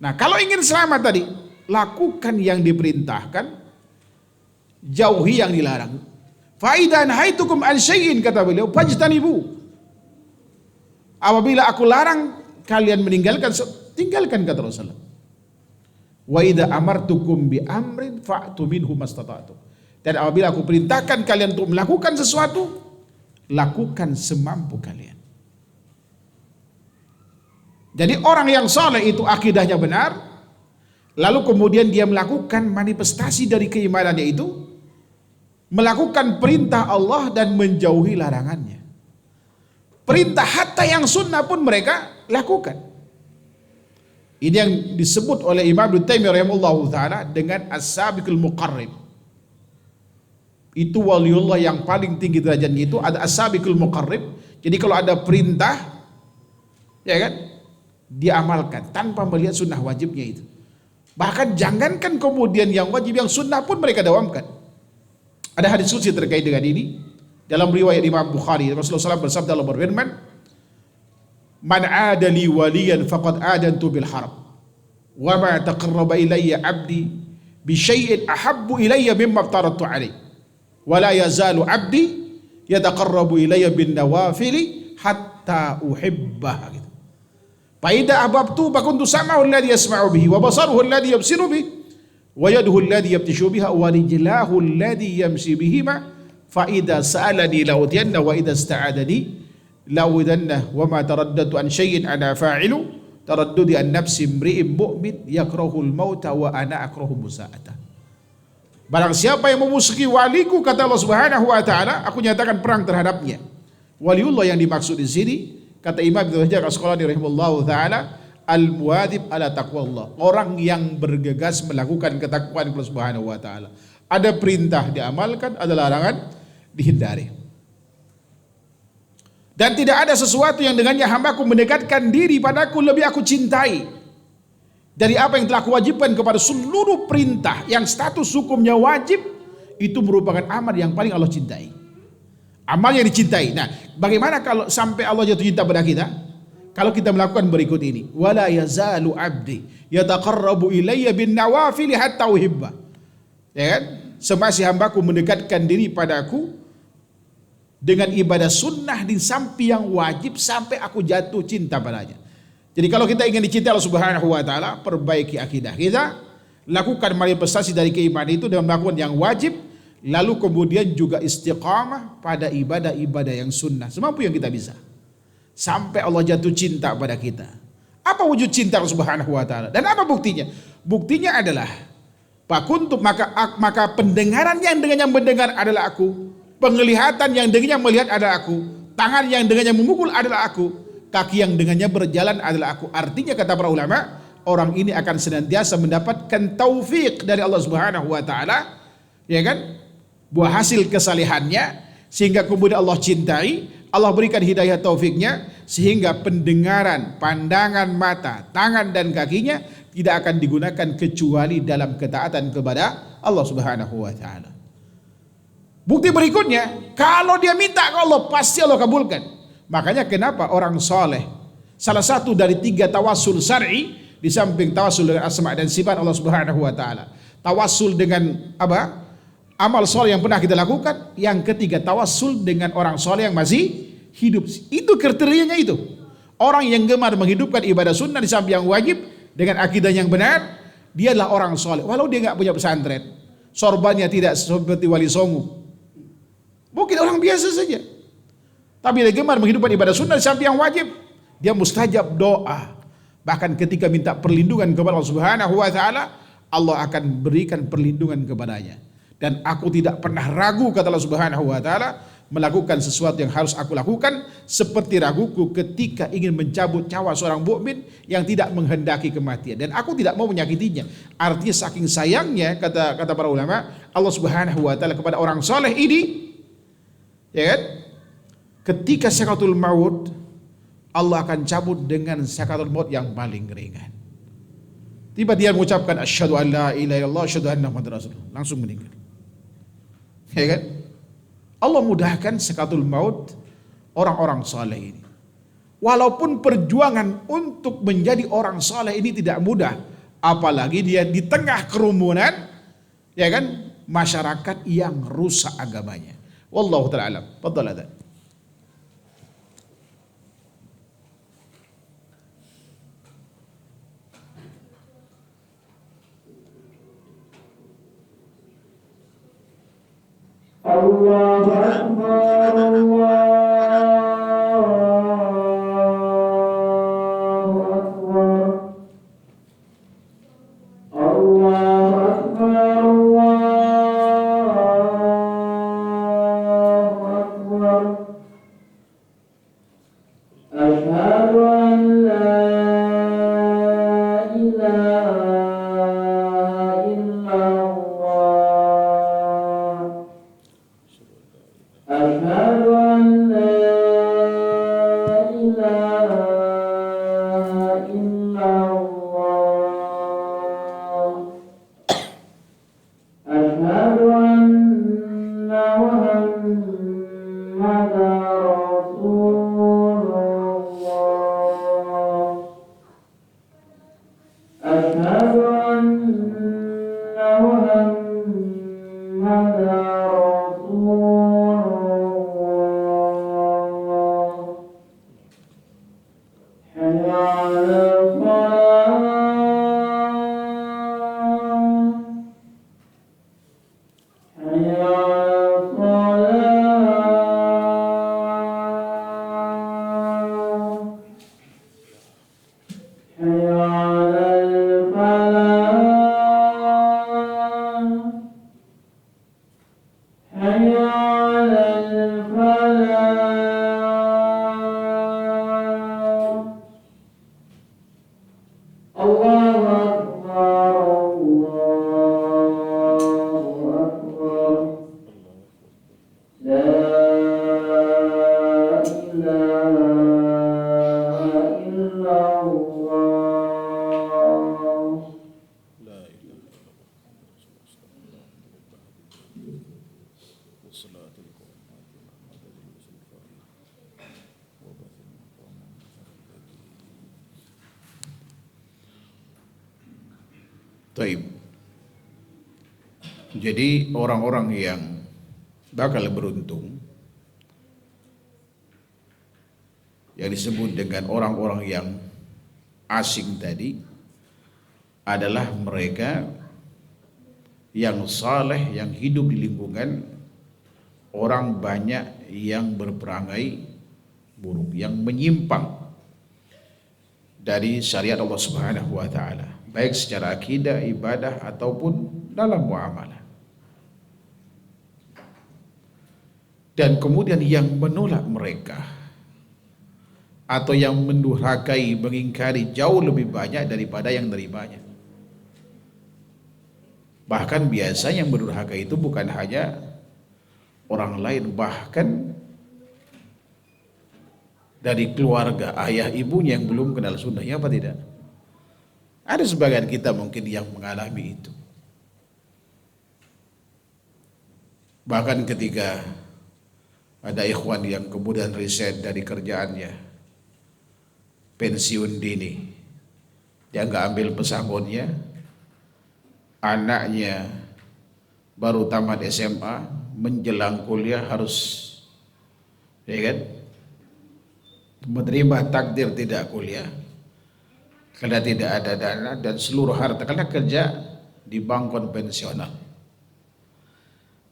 Nah, kalau ingin selamat tadi, lakukan yang diperintahkan, jauhi yang dilarang. Fa idza nahaitukum an syai'in, kata beliau, fajtanibu. Apabila aku larang kalian meninggalkan, tinggalkan, kata Rasulullah. Wa idza amartukum bi amrin fa'tu minhu mastata'tum. Dan apabila aku perintahkan kalian untuk melakukan sesuatu, lakukan semampu kalian. Jadi orang yang saleh itu akidahnya benar, lalu kemudian dia melakukan manifestasi dari keimanannya itu, melakukan perintah Allah dan menjauhi larangannya. Perintah hatta yang sunnah pun mereka lakukan. Ini yang disebut oleh Imam Ibnu Taimiyah rahimahullahu taala dengan as-sabiqul muqarrib. Itu waliullah yang paling tinggi derajatnya, itu ada as-sabiqul muqarrib. Jadi kalau ada perintah, ya kan, diamalkan tanpa melihat sunnah wajibnya itu. Bahkan jangankan kemudian yang wajib, yang sunnah pun mereka dawamkan. Ada hadis qudsi terkait dengan ini dalam riwayat Imam Bukhari. Rasulullah SAW bersabda, Allah berfirman, "Man 'ada li waliyan faqad adantu bil harb. Wa ma taqarraba ilayya 'abdi bi syai'in ahabbu ilayya mimma aftaratu 'alaihi. Wa la yazalu 'abdi yataqarrabu ilayya bin nawafili hatta uhibbah." Gitu. Fa idza ahbabtu fa kuntu sam'ahu alladhi yasma'u bihi wa basaruhu alladhi yabsiru bihi wa yaduhu alladhi yabtishu biha wa rijlahu alladhi yamshi bihima fa idza sa'alani la'utiyanna wa idza ista'adani la'udanna wa ma taraddatu an syai'in ana fa'ilu taraddudi an nafsi imri'in mu'min yakrahul mauta wa ana akrahu musa'ata. Barang siapa yang memusuhi waliku, kata Allah Subhanahu wa taala, aku nyatakan perang terhadapnya. Waliullah yang dimaksud di sini, kata Imam Ibnu Hajar Al-Asqalani rahimahullahu taala, al-muwadhib ala taqwallah, orang yang bergegas melakukan ketakwaan Allah Subhanahu wa taala. Ada perintah diamalkan, ada larangan dihindari. Dan tidak ada sesuatu yang dengannya hambaku mendekatkan diri padaku lebih aku cintai dari apa yang telah kuwajibkan kepada seluruh perintah yang status hukumnya wajib. Itu merupakan amal yang paling Allah cintai, amal yang dicintai. Nah, bagaimana kalau sampai Allah jatuh cinta pada kita? Kalau kita melakukan berikut ini, wala yazalu abdi yataqarrabu ilayya bin nawafil hatta uhibba, ya kan? Semasih hambaku mendekatkan diri padaku dengan ibadah sunnah di samping yang wajib sampai aku jatuh cinta padanya. Jadi kalau kita ingin dicintai Allah Subhanahu wa taala, perbaiki akidah kita, lakukan manifestasi dari keimanan itu dengan melakukan yang wajib, lalu kemudian juga istiqamah pada ibadah-ibadah yang sunnah semampu yang kita bisa, sampai Allah jatuh cinta pada kita. Apa wujud cinta Allah Subhanahu wa taala dan apa buktinya? Buktinya adalah pakuntum, maka pendengaran yang dengannya mendengar adalah aku, penglihatan yang dengannya melihat adalah aku, tangan yang dengannya memukul adalah aku, kaki yang dengannya berjalan adalah aku. Artinya kata para ulama, orang ini akan senantiasa mendapatkan taufik dari Allah Subhanahu wa taala, ya kan? Buah hasil kesalehannya, sehingga kemudian Allah cintai, Allah berikan hidayah taufiknya, sehingga pendengaran, pandangan mata, tangan dan kakinya tidak akan digunakan kecuali dalam ketaatan kepada Allah Subhanahu wa taala. Bukti berikutnya, kalau dia minta ke Allah, pasti Allah kabulkan. Makanya kenapa orang soleh, salah satu dari 3 tawassul syar'i, di samping tawassul dengan asma dan sifat Allah Subhanahu wa taala, tawassul dengan apa? Amal soleh yang pernah kita lakukan. Yang ketiga, tawassul dengan orang soleh yang masih hidup. Itu kriterianya itu. Orang yang gemar menghidupkan ibadah sunnah di samping yang wajib dengan akidah yang benar, dia adalah orang soleh. Walau dia nggak punya pesantren, sorbannya tidak seperti Wali Songo, mungkin orang biasa saja, tapi dia gemar menghidupkan ibadah sunnah di samping yang wajib, dia mustajab doa. Bahkan ketika minta perlindungan kepada Allah Subhanahu wa taala, Allah akan berikan perlindungan kepadanya. Dan aku tidak pernah ragu, kata Allah Subhanahu wa taala, melakukan sesuatu yang harus aku lakukan, seperti raguku ketika ingin mencabut nyawa seorang mukmin yang tidak menghendaki kematian, dan aku tidak mau menyakitinya. Artinya saking sayangnya, kata para ulama, Allah Subhanahu wa taala kepada orang soleh ini, ya kan? Ketika sakaratul maut, Allah akan cabut dengan sakaratul maut yang paling ringan. Tiba dia mengucapkan asyhadu an la ilaha illallah asyhadu anna muhammadar rasulullah, langsung meninggal. Ya kan? Allah mudahkan sakaratul maut orang-orang saleh ini. Walaupun perjuangan untuk menjadi orang saleh ini tidak mudah, apalagi dia di tengah kerumunan, ya kan, masyarakat yang rusak agamanya. Wallahu ta'ala alam. Fadhal adzan. Allahu Akbar, Allahu Akbar, Allahu Akbar, Allahu Akbar. Asyhadu an la ilaha illallah. Asyhadu an la ilaha illallah. Asyhadu anna Muhammadar Rasulullah. Asyhadu anna Muhammadar Rasulullah. Hayya 'alal shalah. Hayya 'alal shalah. Hayya 'alal falah. Hayya 'alal falah. Allahu Akbar, Allahu Akbar. La ilaha illallah. La ilaha illallah. Wassalatul Taib. Jadi orang-orang yang bakal beruntung yang disebut dengan orang-orang yang asing tadi adalah mereka yang saleh, yang hidup di lingkungan orang banyak yang berperangai buruk, yang menyimpang dari syariat Allah Subhanahu wa taala, baik secara akidah, ibadah ataupun dalam muamalah. Dan kemudian yang menolak mereka atau yang mendurhakai, mengingkari jauh lebih banyak daripada yang nerimanya. Bahkan biasanya yang berdurhaka itu bukan hanya orang lain, bahkan dari keluarga, ayah ibunya yang belum kenal sunnah, ya apa tidak? Ada sebagian kita mungkin yang mengalami itu. Bahkan ketika ada ikhwan yang kemudian resign dari kerjaannya, pensiun dini, dia nggak ambil pesangonnya, anaknya baru tamat SMA, menjelang kuliah harus, ya kan, menerima takdir tidak kuliah karena tidak ada dana dan seluruh harta karena kerja di bank konvensional.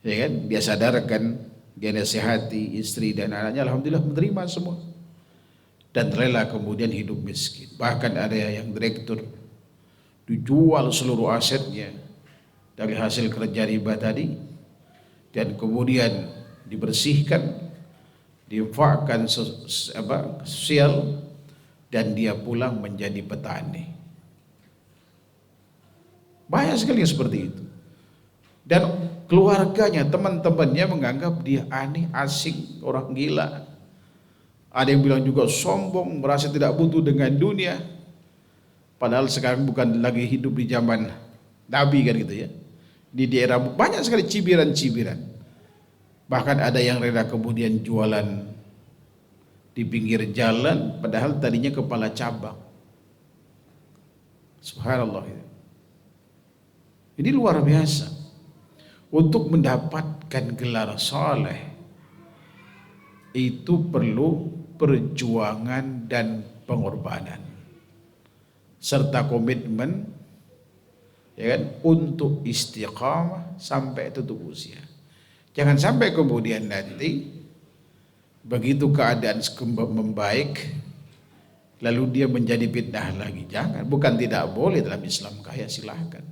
Ya kan, dia sadarkan, dia nasihati istri dan anaknya, alhamdulillah menerima semua dan rela kemudian hidup miskin. Bahkan ada yang direktur dijual seluruh asetnya dari hasil kerja riba tadi dan kemudian dibersihkan, diinfakkan sosial, dan dia pulang menjadi petani. Banyak sekali yang seperti itu. Dan keluarganya, teman-temannya menganggap dia aneh, asing, orang gila. Ada yang bilang juga sombong, merasa tidak butuh dengan dunia. Padahal sekarang bukan lagi hidup di zaman Nabi kan gitu ya. Di daerah banyak sekali cibiran-cibiran. Bahkan ada yang rela kemudian jualan di pinggir jalan padahal tadinya kepala cabang. Subhanallah. Ini luar biasa. Untuk mendapatkan gelar saleh itu perlu perjuangan dan pengorbanan serta komitmen, ya kan, untuk istiqamah sampai tutup usia. Jangan sampai kemudian nanti begitu keadaan membaik lalu dia menjadi fitnah lagi. Jangan, bukan tidak boleh dalam Islam kaya, silahkan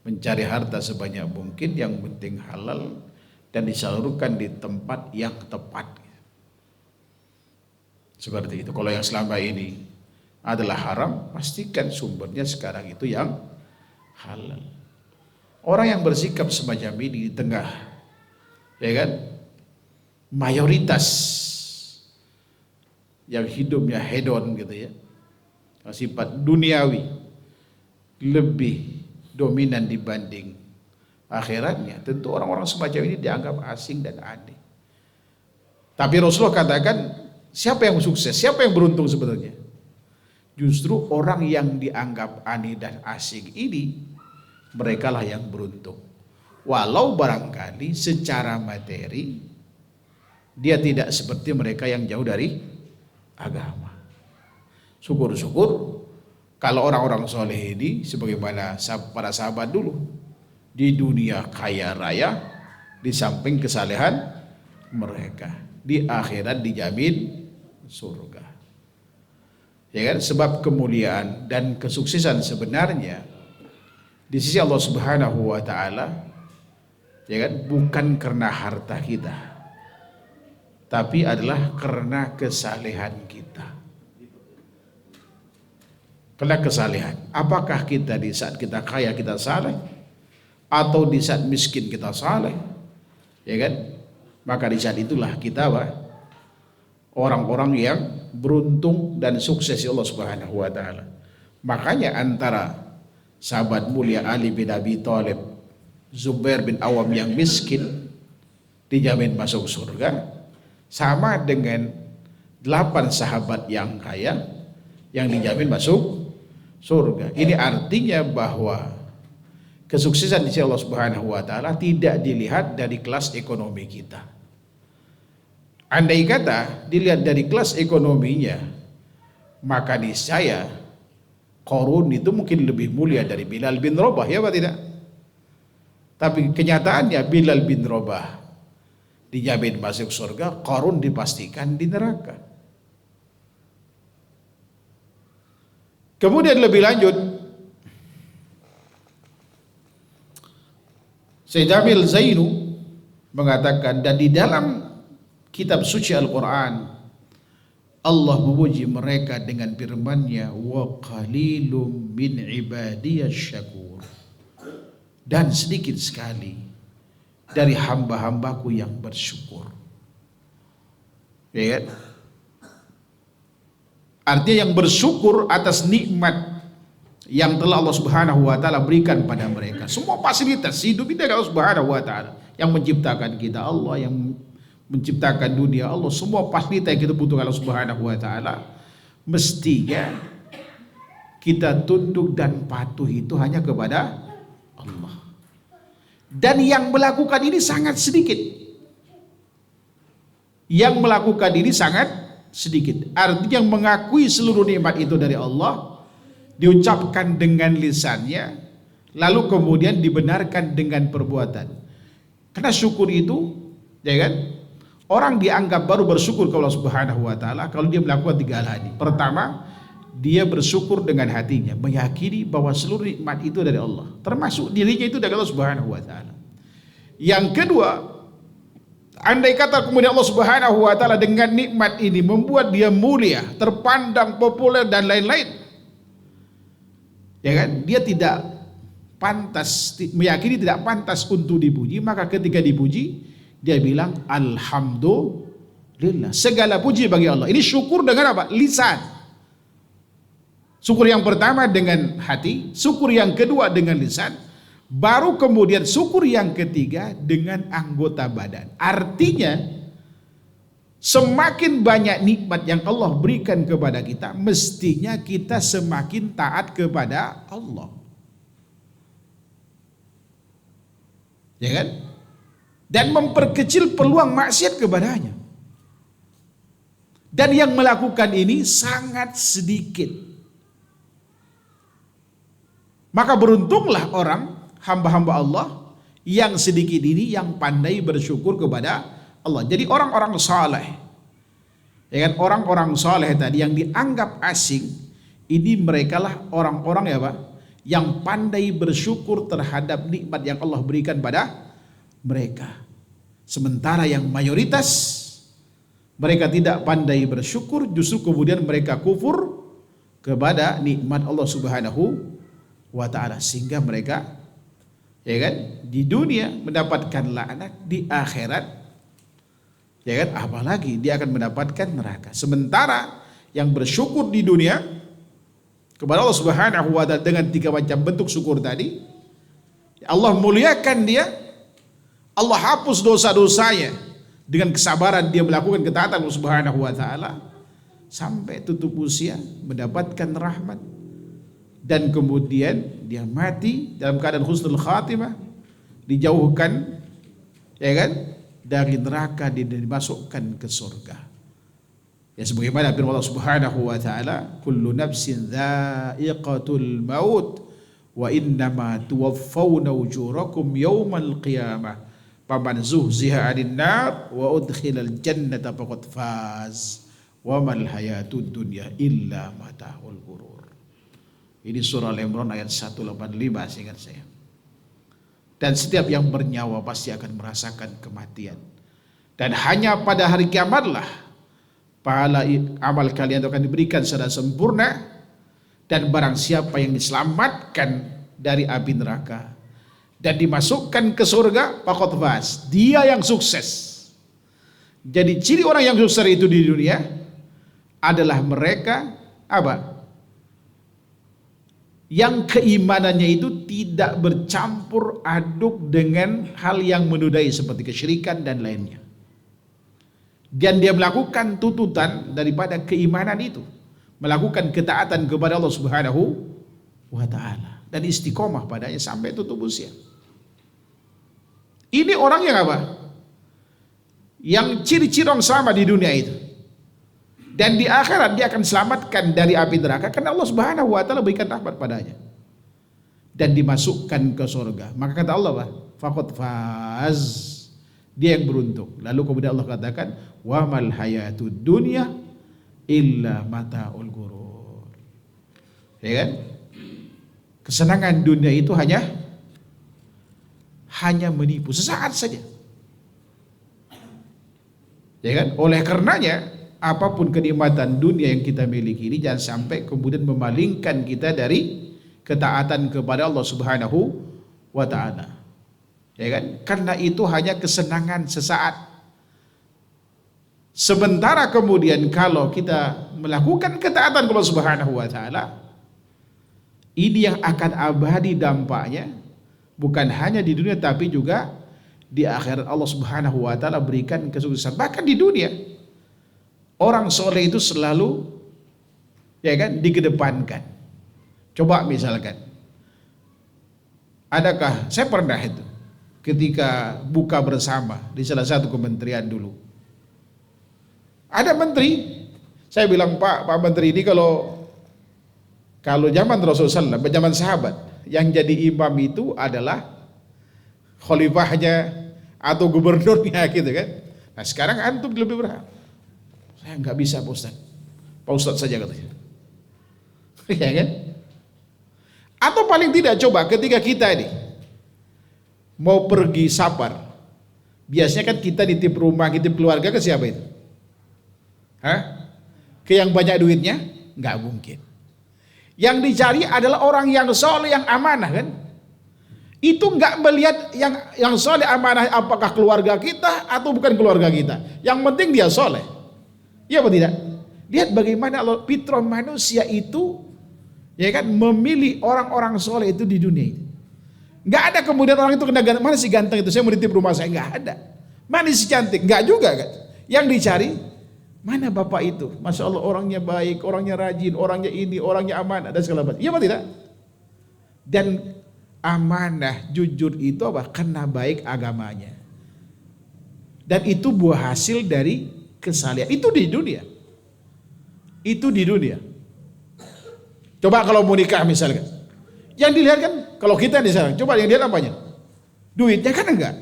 mencari harta sebanyak mungkin, yang penting halal dan disalurkan di tempat yang tepat. Seperti itu. Kalau yang selama ini adalah haram, pastikan sumbernya sekarang itu yang halal. Orang yang bersikap semacam ini di tengah, ya kan, mayoritas yang hidupnya hedon gitu ya, sifat duniawi lebih dominan dibanding akhiratnya, tentu orang-orang semacam ini dianggap asing dan aneh. Tapi Rasulullah katakan, siapa yang sukses, siapa yang beruntung sebenarnya? Justru orang yang dianggap aneh dan asing ini, mereka lah yang beruntung. Walau barangkali secara materi dia tidak seperti mereka yang jauh dari agama. Syukur-syukur kalau orang-orang soleh ini sebagaimana para sahabat dulu, di dunia kaya raya, di samping kesalehan mereka, di akhirat dijamin surga. Ya kan? Sebab kemuliaan dan kesuksesan sebenarnya di sisi Allah Subhanahu wa taala, ya kan, bukan karena harta kita, tapi adalah karena kesalehan kita. Karena kesalehan. Apakah kita di saat kita kaya kita saleh, atau di saat miskin kita saleh, ya kan? Maka di saat itulah kita orang-orang yang beruntung dan sukses ya Allah Subhanahu wa taala. Makanya antara sahabat mulia Ali bin Abi Thalib, Zubair bin Awam yang miskin dijamin masuk surga, sama dengan 8 sahabat yang kaya yang dijamin masuk surga. Ini artinya bahwa kesuksesan di sisi Allah Subhanahu wa taala tidak dilihat dari kelas ekonomi kita. Andai kata dilihat dari kelas ekonominya, maka niscaya Qarun itu mungkin lebih mulia dari Bilal bin Rabah, ya apa tidak? Tapi kenyataannya Bilal bin Rabah dijamin masuk surga, Qarun dipastikan di neraka. Kemudian lebih lanjut, Syekh Jamil Zainu mengatakan, dan di dalam kitab suci Al-Quran Allah memuji mereka dengan firman-Nya, wa qalilum min ibadiyasy syakur, dan sedikit sekali dari hamba-hambaku yang bersyukur. Ya kan? Artinya yang bersyukur atas nikmat yang telah Allah Subhanahu wa taala berikan pada mereka. Semua fasilitas hidup ini dari Allah Subhanahu wa taala. Yang menciptakan kita Allah, yang menciptakan dunia Allah, semua fasilitas yang kita butuhkan Allah Subhanahu wa taala. Mestinya kita tunduk dan patuh itu hanya kepada Allah. Dan yang melakukan ini sangat sedikit. Yang melakukan ini sangat sedikit. Artinya yang mengakui seluruh nikmat itu dari Allah, diucapkan dengan lisannya, lalu kemudian dibenarkan dengan perbuatan. Karena syukur itu, ya kan, orang dianggap baru bersyukur kepada Allah Subhanahu wa taala kalau dia melakukan 3 hal ini. Pertama, dia bersyukur dengan hatinya, meyakini bahwa seluruh nikmat itu dari Allah, termasuk dirinya itu dari Allah Subhanahu wa taala. Yang kedua, andai kata kemudian Allah Subhanahu wa taala dengan nikmat ini membuat dia mulia, terpandang, populer dan lain-lain, ya kan, dia tidak pantas, meyakini tidak pantas untuk dipuji, maka ketika dipuji dia bilang alhamdulillah, segala puji bagi Allah. Ini syukur dengan apa? Lisan. Syukur yang pertama dengan hati, syukur yang kedua dengan lisan, baru kemudian syukur yang ketiga dengan anggota badan. Artinya semakin banyak nikmat yang Allah berikan kepada kita, mestinya kita semakin taat kepada Allah. Ya kan? Dan memperkecil peluang maksiat kepadanya. Dan yang melakukan ini sangat sedikit. Maka beruntunglah orang, hamba-hamba Allah, Yang sedikit ini yang pandai bersyukur kepada Allah. Jadi orang-orang saleh, ya kan, orang-orang saleh tadi yang dianggap asing, ini mereka lah orang-orang ya Pak, yang pandai bersyukur terhadap nikmat yang Allah berikan pada mereka. Sementara yang mayoritas mereka tidak pandai bersyukur, justru kemudian mereka kufur kepada nikmat Allah Subhanahu wa taala, sehingga mereka, ya kan, di dunia mendapatkan laknat, di akhirat, ya kan, apalagi dia akan mendapatkan neraka. Sementara yang bersyukur di dunia kepada Allah Subhanahu wa taala dengan 3 macam bentuk syukur tadi, Allah muliakan dia, Allah hapus dosa-dosanya dengan kesabaran dia melakukan ketaatan Allah Subhanahu wa taala sampai tutup usia mendapatkan rahmat, dan kemudian dia mati dalam keadaan husnul khatimah, dijauhkan, ya kan, dari neraka, dimasukkan ke surga. Ya sebagaimana firman Allah Subhanahu wa taala, kullu nafsin dha'iqatul maut wa innama tuwaffawna ujurakum yaumal qiyamah faman zuhziha 'anil nar wa udkhilal jannata faqad faz wa mal hayatud dunya illa mata'ul ghurur. Ini surah Al-Imran ayat 185 seingat saya. Dan setiap yang bernyawa pasti akan merasakan kematian. Dan hanya pada hari kiamatlah pahala amal kalian itu akan diberikan secara sempurna, dan barang siapa yang diselamatkan dari api neraka dan dimasukkan ke surga, faqad faz, dia yang sukses. Jadi ciri orang yang sukses itu di dunia adalah mereka apa? Yang keimanannya itu tidak bercampur aduk dengan hal yang menodai seperti kesyirikan dan lainnya. Dan dia melakukan tuntutan daripada keimanan itu, melakukan ketaatan kepada Allah Subhanahu wa taala dan istiqomah padanya sampai tutup usia. Ini orang yang apa? Yang ciri-ciri orang selamat di dunia itu. Dan di akhirat dia akan selamatkan dari api neraka karena Allah Subhanahu wa taala berikan rahmat padanya. Dan dimasukkan ke surga. Maka kata Allah, faqad faz, dia yang beruntung. Lalu kemudian Allah katakan, wa mal hayatud dunya illa mata'ul ghurur. Ya kan? Kesenangan dunia itu hanya menipu sesaat saja. Ya kan? Oleh karenanya apapun kenikmatan dunia yang kita miliki ini jangan sampai kemudian memalingkan kita dari ketaatan kepada Allah Subhanahu wa taala. Ya kan? Karena itu hanya kesenangan sesaat. Sementara kemudian kalau kita melakukan ketaatan kepada Allah Subhanahu wa taala, ini yang akan abadi dampaknya, bukan hanya di dunia tapi juga di akhirat. Allah Subhanahu wa taala berikan kesuksesan. Bahkan di dunia orang soleh itu selalu, ya kan, dikedepankan. Coba misalkan, adakah, saya pernah itu ketika buka bersama di salah satu kementerian dulu, ada menteri, saya bilang Pak Menteri ini kalau zaman Rasulullah SAW, zaman sahabat, yang jadi imam itu adalah khalifahnya atau gubernurnya gitu kan. Nah sekarang antum lebih berhak. Saya nggak bisa Pak Ustadz saja katanya. Ya kan? Atau paling tidak coba ketika kita ini mau pergi safar, biasanya kan kita nitip rumah, nitip keluarga ke siapa itu? Ke yang banyak duitnya? Nggak mungkin. Yang dicari adalah orang yang soleh, yang amanah kan? Itu nggak melihat yang soleh amanah apakah keluarga kita atau bukan keluarga kita. Yang penting dia soleh. Iya apa tidak? Lihat bagaimana Allah fitrah manusia itu, ya kan, memilih orang-orang soleh itu di dunia ini. Nggak ada kemudian orang itu kena ganteng, mana si ganteng itu, saya mau dititip rumah saya, nggak ada. Mana si cantik, nggak juga kan. Yang dicari mana bapak itu, masya Allah orangnya baik, orangnya rajin, orangnya ini, orangnya amanah dan segala macam. Iya apa tidak? Dan amanah, jujur itu apa? Karena baik agamanya. Dan itu buah hasil dari kesalahan. Itu di dunia. Itu di dunia. Coba kalau mau nikah misalkan, yang dilihat kan, kalau kita di sana, coba yang dilihat apanya? Duitnya kan enggak.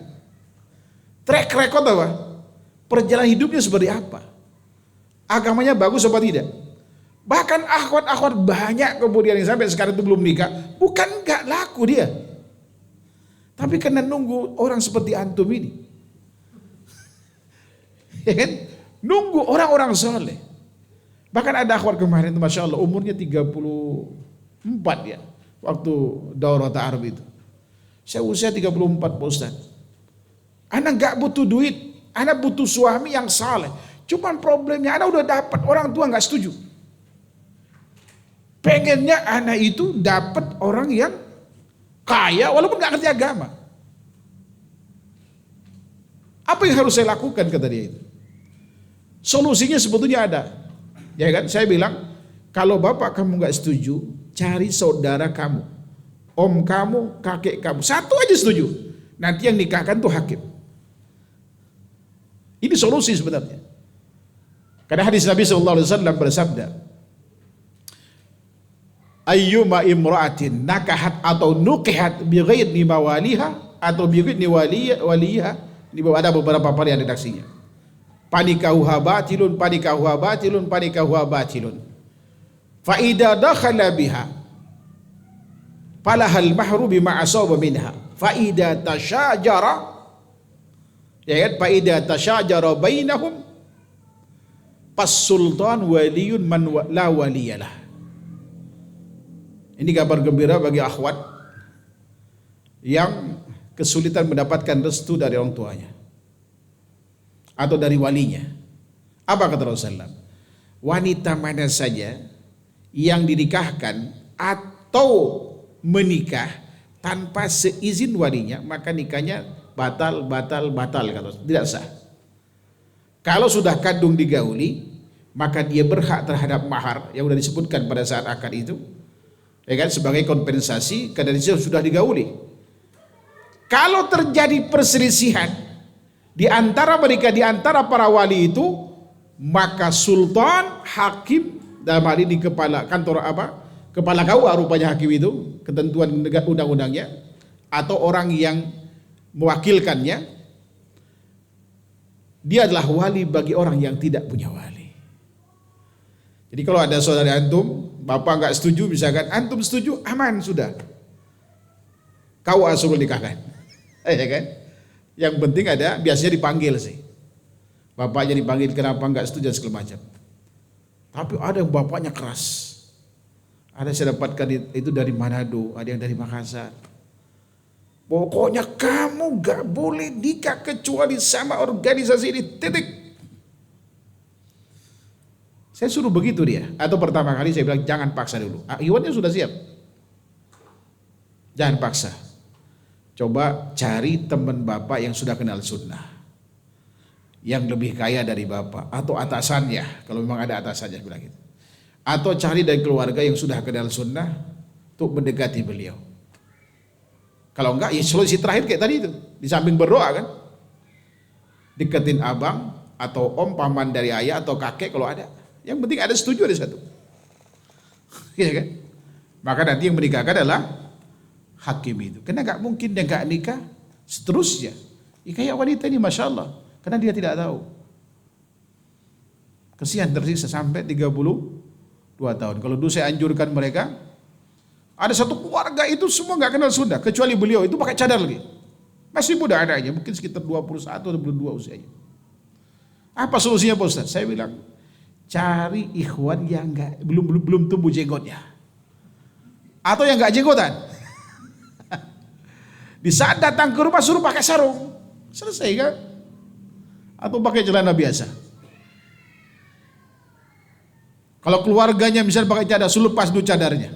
Track record apa? Perjalanan hidupnya seperti apa? Agamanya bagus apa tidak? Bahkan akhwat-akhwat banyak kemudian yang sampai sekarang itu belum nikah, bukan enggak laku dia. Tapi karena nunggu orang seperti antum ini. Ya kan? Nunggu orang-orang soleh. Bahkan ada akhwat kemarin itu Masya Allah umurnya 34 ya. Waktu daurah ta'aruf itu. Saya usia 34 Pak Ustaz. Anak gak butuh duit. Anak butuh suami yang saleh. Cuman problemnya anak udah dapat, orang tua gak setuju. Pengennya anak itu dapat orang yang kaya walaupun gak ngerti agama. Apa yang harus saya lakukan kata dia itu? Solusinya sebetulnya ada. Ya kan? Saya bilang, kalau bapak kamu gak setuju, cari saudara kamu, om kamu, kakek kamu, satu aja setuju. Nanti yang nikahkan tuh hakim. Ini solusi sebenarnya. Karena hadis Nabi SAW bersabda, ayyuma imra'atin nakahat atau nukihat bighairi mawaliha atau bighairi waliha, di bawah ada beberapa varian redaksinya. Panikahuha batilun, panikahuha batilun, panikahuha batilun. Fa idza dakhala biha falahal mahru bima asaba minha. Fa idza tashajara, ya kan, fa idza tashajara bainahum pas-sultan waliyun man la waliyalah. Ini kabar gembira bagi akhwat yang kesulitan mendapatkan restu dari orang tuanya atau dari walinya. Apa kata Rasulullah? Wanita mana saja yang dinikahkan atau menikah tanpa seizin walinya, maka nikahnya batal kata, tidak sah. Kalau sudah kandung digauli, maka dia berhak terhadap mahar yang sudah disebutkan pada saat akad itu, ya kan, sebagai kompensasi karena dia sudah digauli. Kalau terjadi perselisihan di antara mereka, di antara para wali itu, maka sultan, hakim, dalam hal ini kepala kantor kepala KUA rupanya hakim itu, ketentuan undang-undangnya, atau orang yang mewakilkannya, dia adalah wali bagi orang yang tidak punya wali. Jadi kalau ada saudara antum, bapak nggak setuju, misalkan antum setuju, aman sudah, KUA suruh nikahkan, ya kan? Yang penting ada, biasanya dipanggil sih, bapaknya dipanggil, kenapa nggak setuju segala macam. Tapi ada yang bapaknya keras. Ada saya dapatkan itu dari Manado, ada yang dari Makassar. Pokoknya kamu gak boleh nikah kecuali sama organisasi ini, titik. Saya suruh begitu dia. Atau pertama kali saya bilang jangan paksa dulu. Iwannya sudah siap. Jangan paksa. Coba cari teman bapak yang sudah kenal sunnah, yang lebih kaya dari bapak, atau atasannya, kalau memang ada atasannya bilang gitu. Atau cari dari keluarga yang sudah kenal sunnah untuk mendekati beliau. Kalau enggak, ya solusi terakhir kayak tadi itu, di samping berdoa kan, deketin abang atau om, paman dari ayah atau kakek kalau ada. Yang penting ada setuju, ada satu. Gitu kan? Maka nanti yang menikahkan adalah hakim itu. Karena enggak mungkin dia enggak nikah seterusnya. Ya, kayak wanita ini Masya Allah, karena dia tidak tahu. Kesian tersiksa sampai 32 tahun. Kalau dulu saya anjurkan mereka, ada satu keluarga itu semua nggak kenal sunnah, kecuali beliau itu pakai cadar lagi. Masih muda adanya, mungkin sekitar 21 atau 22 usianya. Apa solusinya Pak Ustaz? Saya bilang, cari ikhwan yang belum tumbuh jenggotnya, atau yang nggak jenggotan. Di saat datang ke rumah suruh pakai sarung, selesai kan? Atau pakai celana biasa. Kalau keluarganya misalnya pakai cadar, suruh lepas dulu cadarnya.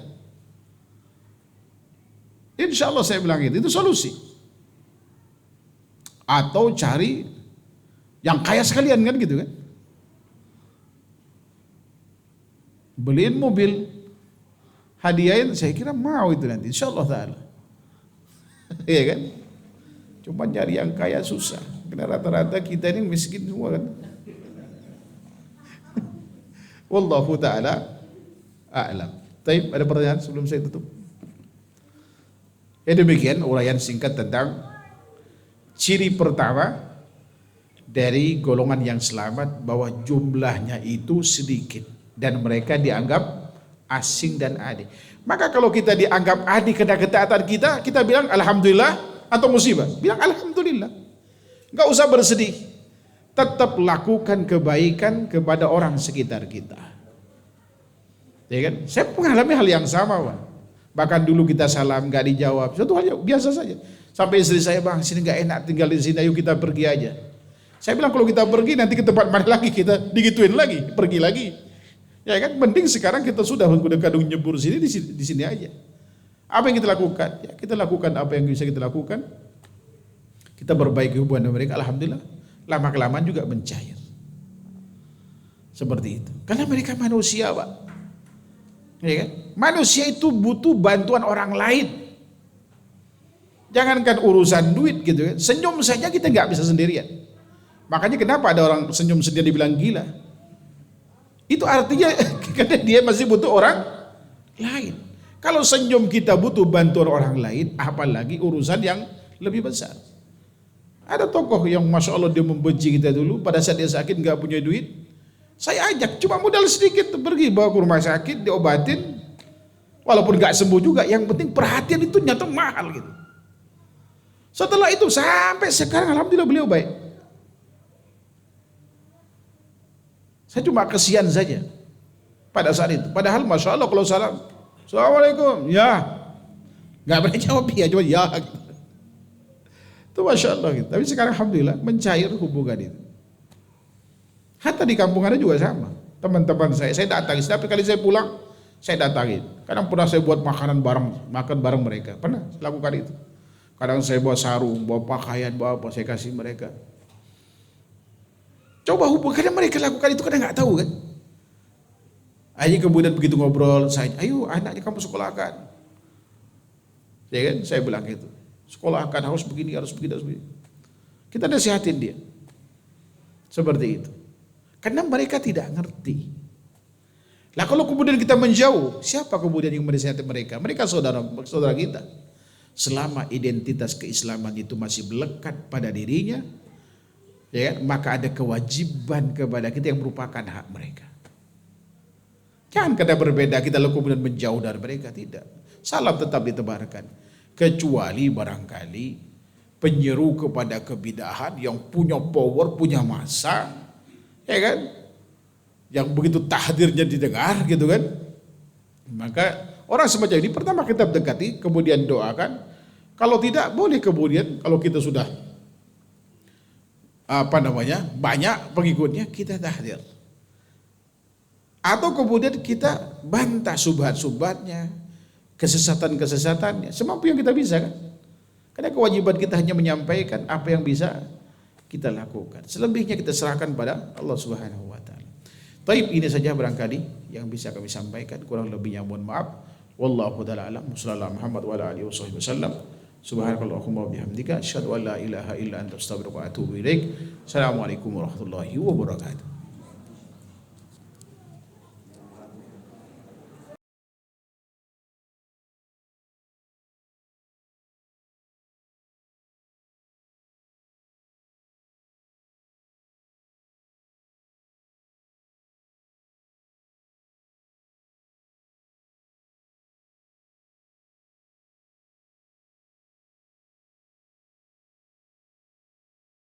Insya Allah saya bilang itu solusi. Atau cari yang kaya sekalian kan gitu kan. Beliin mobil, hadiahin, saya kira mau itu nanti, insya Allah ta'ala. Iya kan? Cuma cari yang kaya susah. Karena rata-rata kita ini miskin semua kan. Wallahu ta'ala a'lam. Taib, ada pertanyaan sebelum saya tutup? Ya demikian uraian singkat tentang Ciri pertama dari golongan yang selamat bahwa jumlahnya itu sedikit dan mereka dianggap asing dan aneh. Maka kalau kita dianggap aneh karena ketaatan kita, kita bilang alhamdulillah atau musibah? Bilang alhamdulillah. Enggak usah bersedih. Tetap lakukan kebaikan kepada orang sekitar kita. Ya kan? Saya mengalami hal yang sama, Pak. Bahkan dulu kita salam nggak dijawab, suatu hal yang biasa saja. Sampai istri saya, bang sini nggak enak tinggal di sini, ayo kita pergi aja. Saya bilang kalau kita pergi nanti ke tempat mana lagi kita digituin lagi, pergi lagi. Ya kan, mending sekarang kita sudah kadung nyebur sini di sini aja. Apa yang kita lakukan? Ya, kita lakukan apa yang bisa kita lakukan. Kita perbaiki hubungan dengan mereka, alhamdulillah. Lama kelamaan juga mencair. Seperti itu. Karena mereka manusia, Pak. Ya kan? Manusia itu butuh bantuan orang lain. Jangankan urusan duit gitu kan. Senyum saja kita nggak bisa sendirian. Makanya kenapa ada orang senyum sendiri dibilang gila? Itu artinya karena dia masih butuh orang lain. Kalau senyum kita butuh bantuan orang lain, apalagi urusan yang lebih besar. Ada tokoh yang masya Allah dia membenci kita dulu. Pada saat dia sakit nggak punya duit, saya ajak cuma modal sedikit pergi bawa ke rumah sakit diobatin. Walaupun nggak sembuh juga, yang penting perhatian itu nyata mahal gitu. Setelah itu sampai sekarang alhamdulillah beliau baik. Saya cuma kesian saja pada saat itu. Padahal masya Allah kalau salam, assalamualaikum, ya, nggak pernah jawab ya, cuma ya. Gitu. Itu masya Allah gitu. Tapi sekarang alhamdulillah mencair hubungan itu. Hatta di kampung ada juga sama. Teman-teman saya datang. Setiap kali saya pulang, saya datangin. Kadang pernah saya buat makanan bareng, makan bareng mereka. Pernah lakukan itu. Kadang saya bawa sarung, bawa pakaian, bawa apa, saya kasih mereka. Coba hubungannya mereka lakukan itu kadang nggak tahu kan. Akhirnya kemudian begitu ngobrol, saya, ayo anaknya kamu sekolahkan. Ya kan, saya bilang gitu. Sekolahkan harus begini, harus begini, harus begini. Kita nasihatin dia. Seperti itu. Karena mereka tidak ngerti. Lah kalau kemudian kita menjauh, siapa kemudian yang menasihati mereka? Mereka saudara kita. Selama identitas keislaman itu masih melekat pada dirinya, ya, maka ada kewajiban kepada kita yang merupakan hak mereka. Jangan karena berbeda kita lalu kemudian menjauh dari mereka, tidak. Salam tetap ditebarkan. Kecuali barangkali penyeru kepada kebidahan yang punya power, punya massa, ya kan? Yang begitu tahdirnya didengar gitu kan. Maka orang semacam ini pertama kita dekati, kemudian doakan. Kalau tidak boleh kemudian kalau kita sudah banyak pengikutnya kita tahdir. Atau kemudian kita bantah subhat-subhatnya, kesesatan-kesesatannya, semampu yang kita bisa kan. Karena kewajiban kita hanya menyampaikan apa yang bisa kita lakukan. Selebihnya kita serahkan pada Allah Subhanahu wa taala. Taib, ini saja barangkali yang bisa kami sampaikan, kurang lebihnya mohon maaf. Wallahu taala alam. Sallallahu Muhammad wa ala alihi wasallam. Subhanakallahumma wa bihamdika asyhadu an la ilaha illa anta astaghfiruka wa atubu ilaik. Assalamualaikum warahmatullahi wabarakatuh.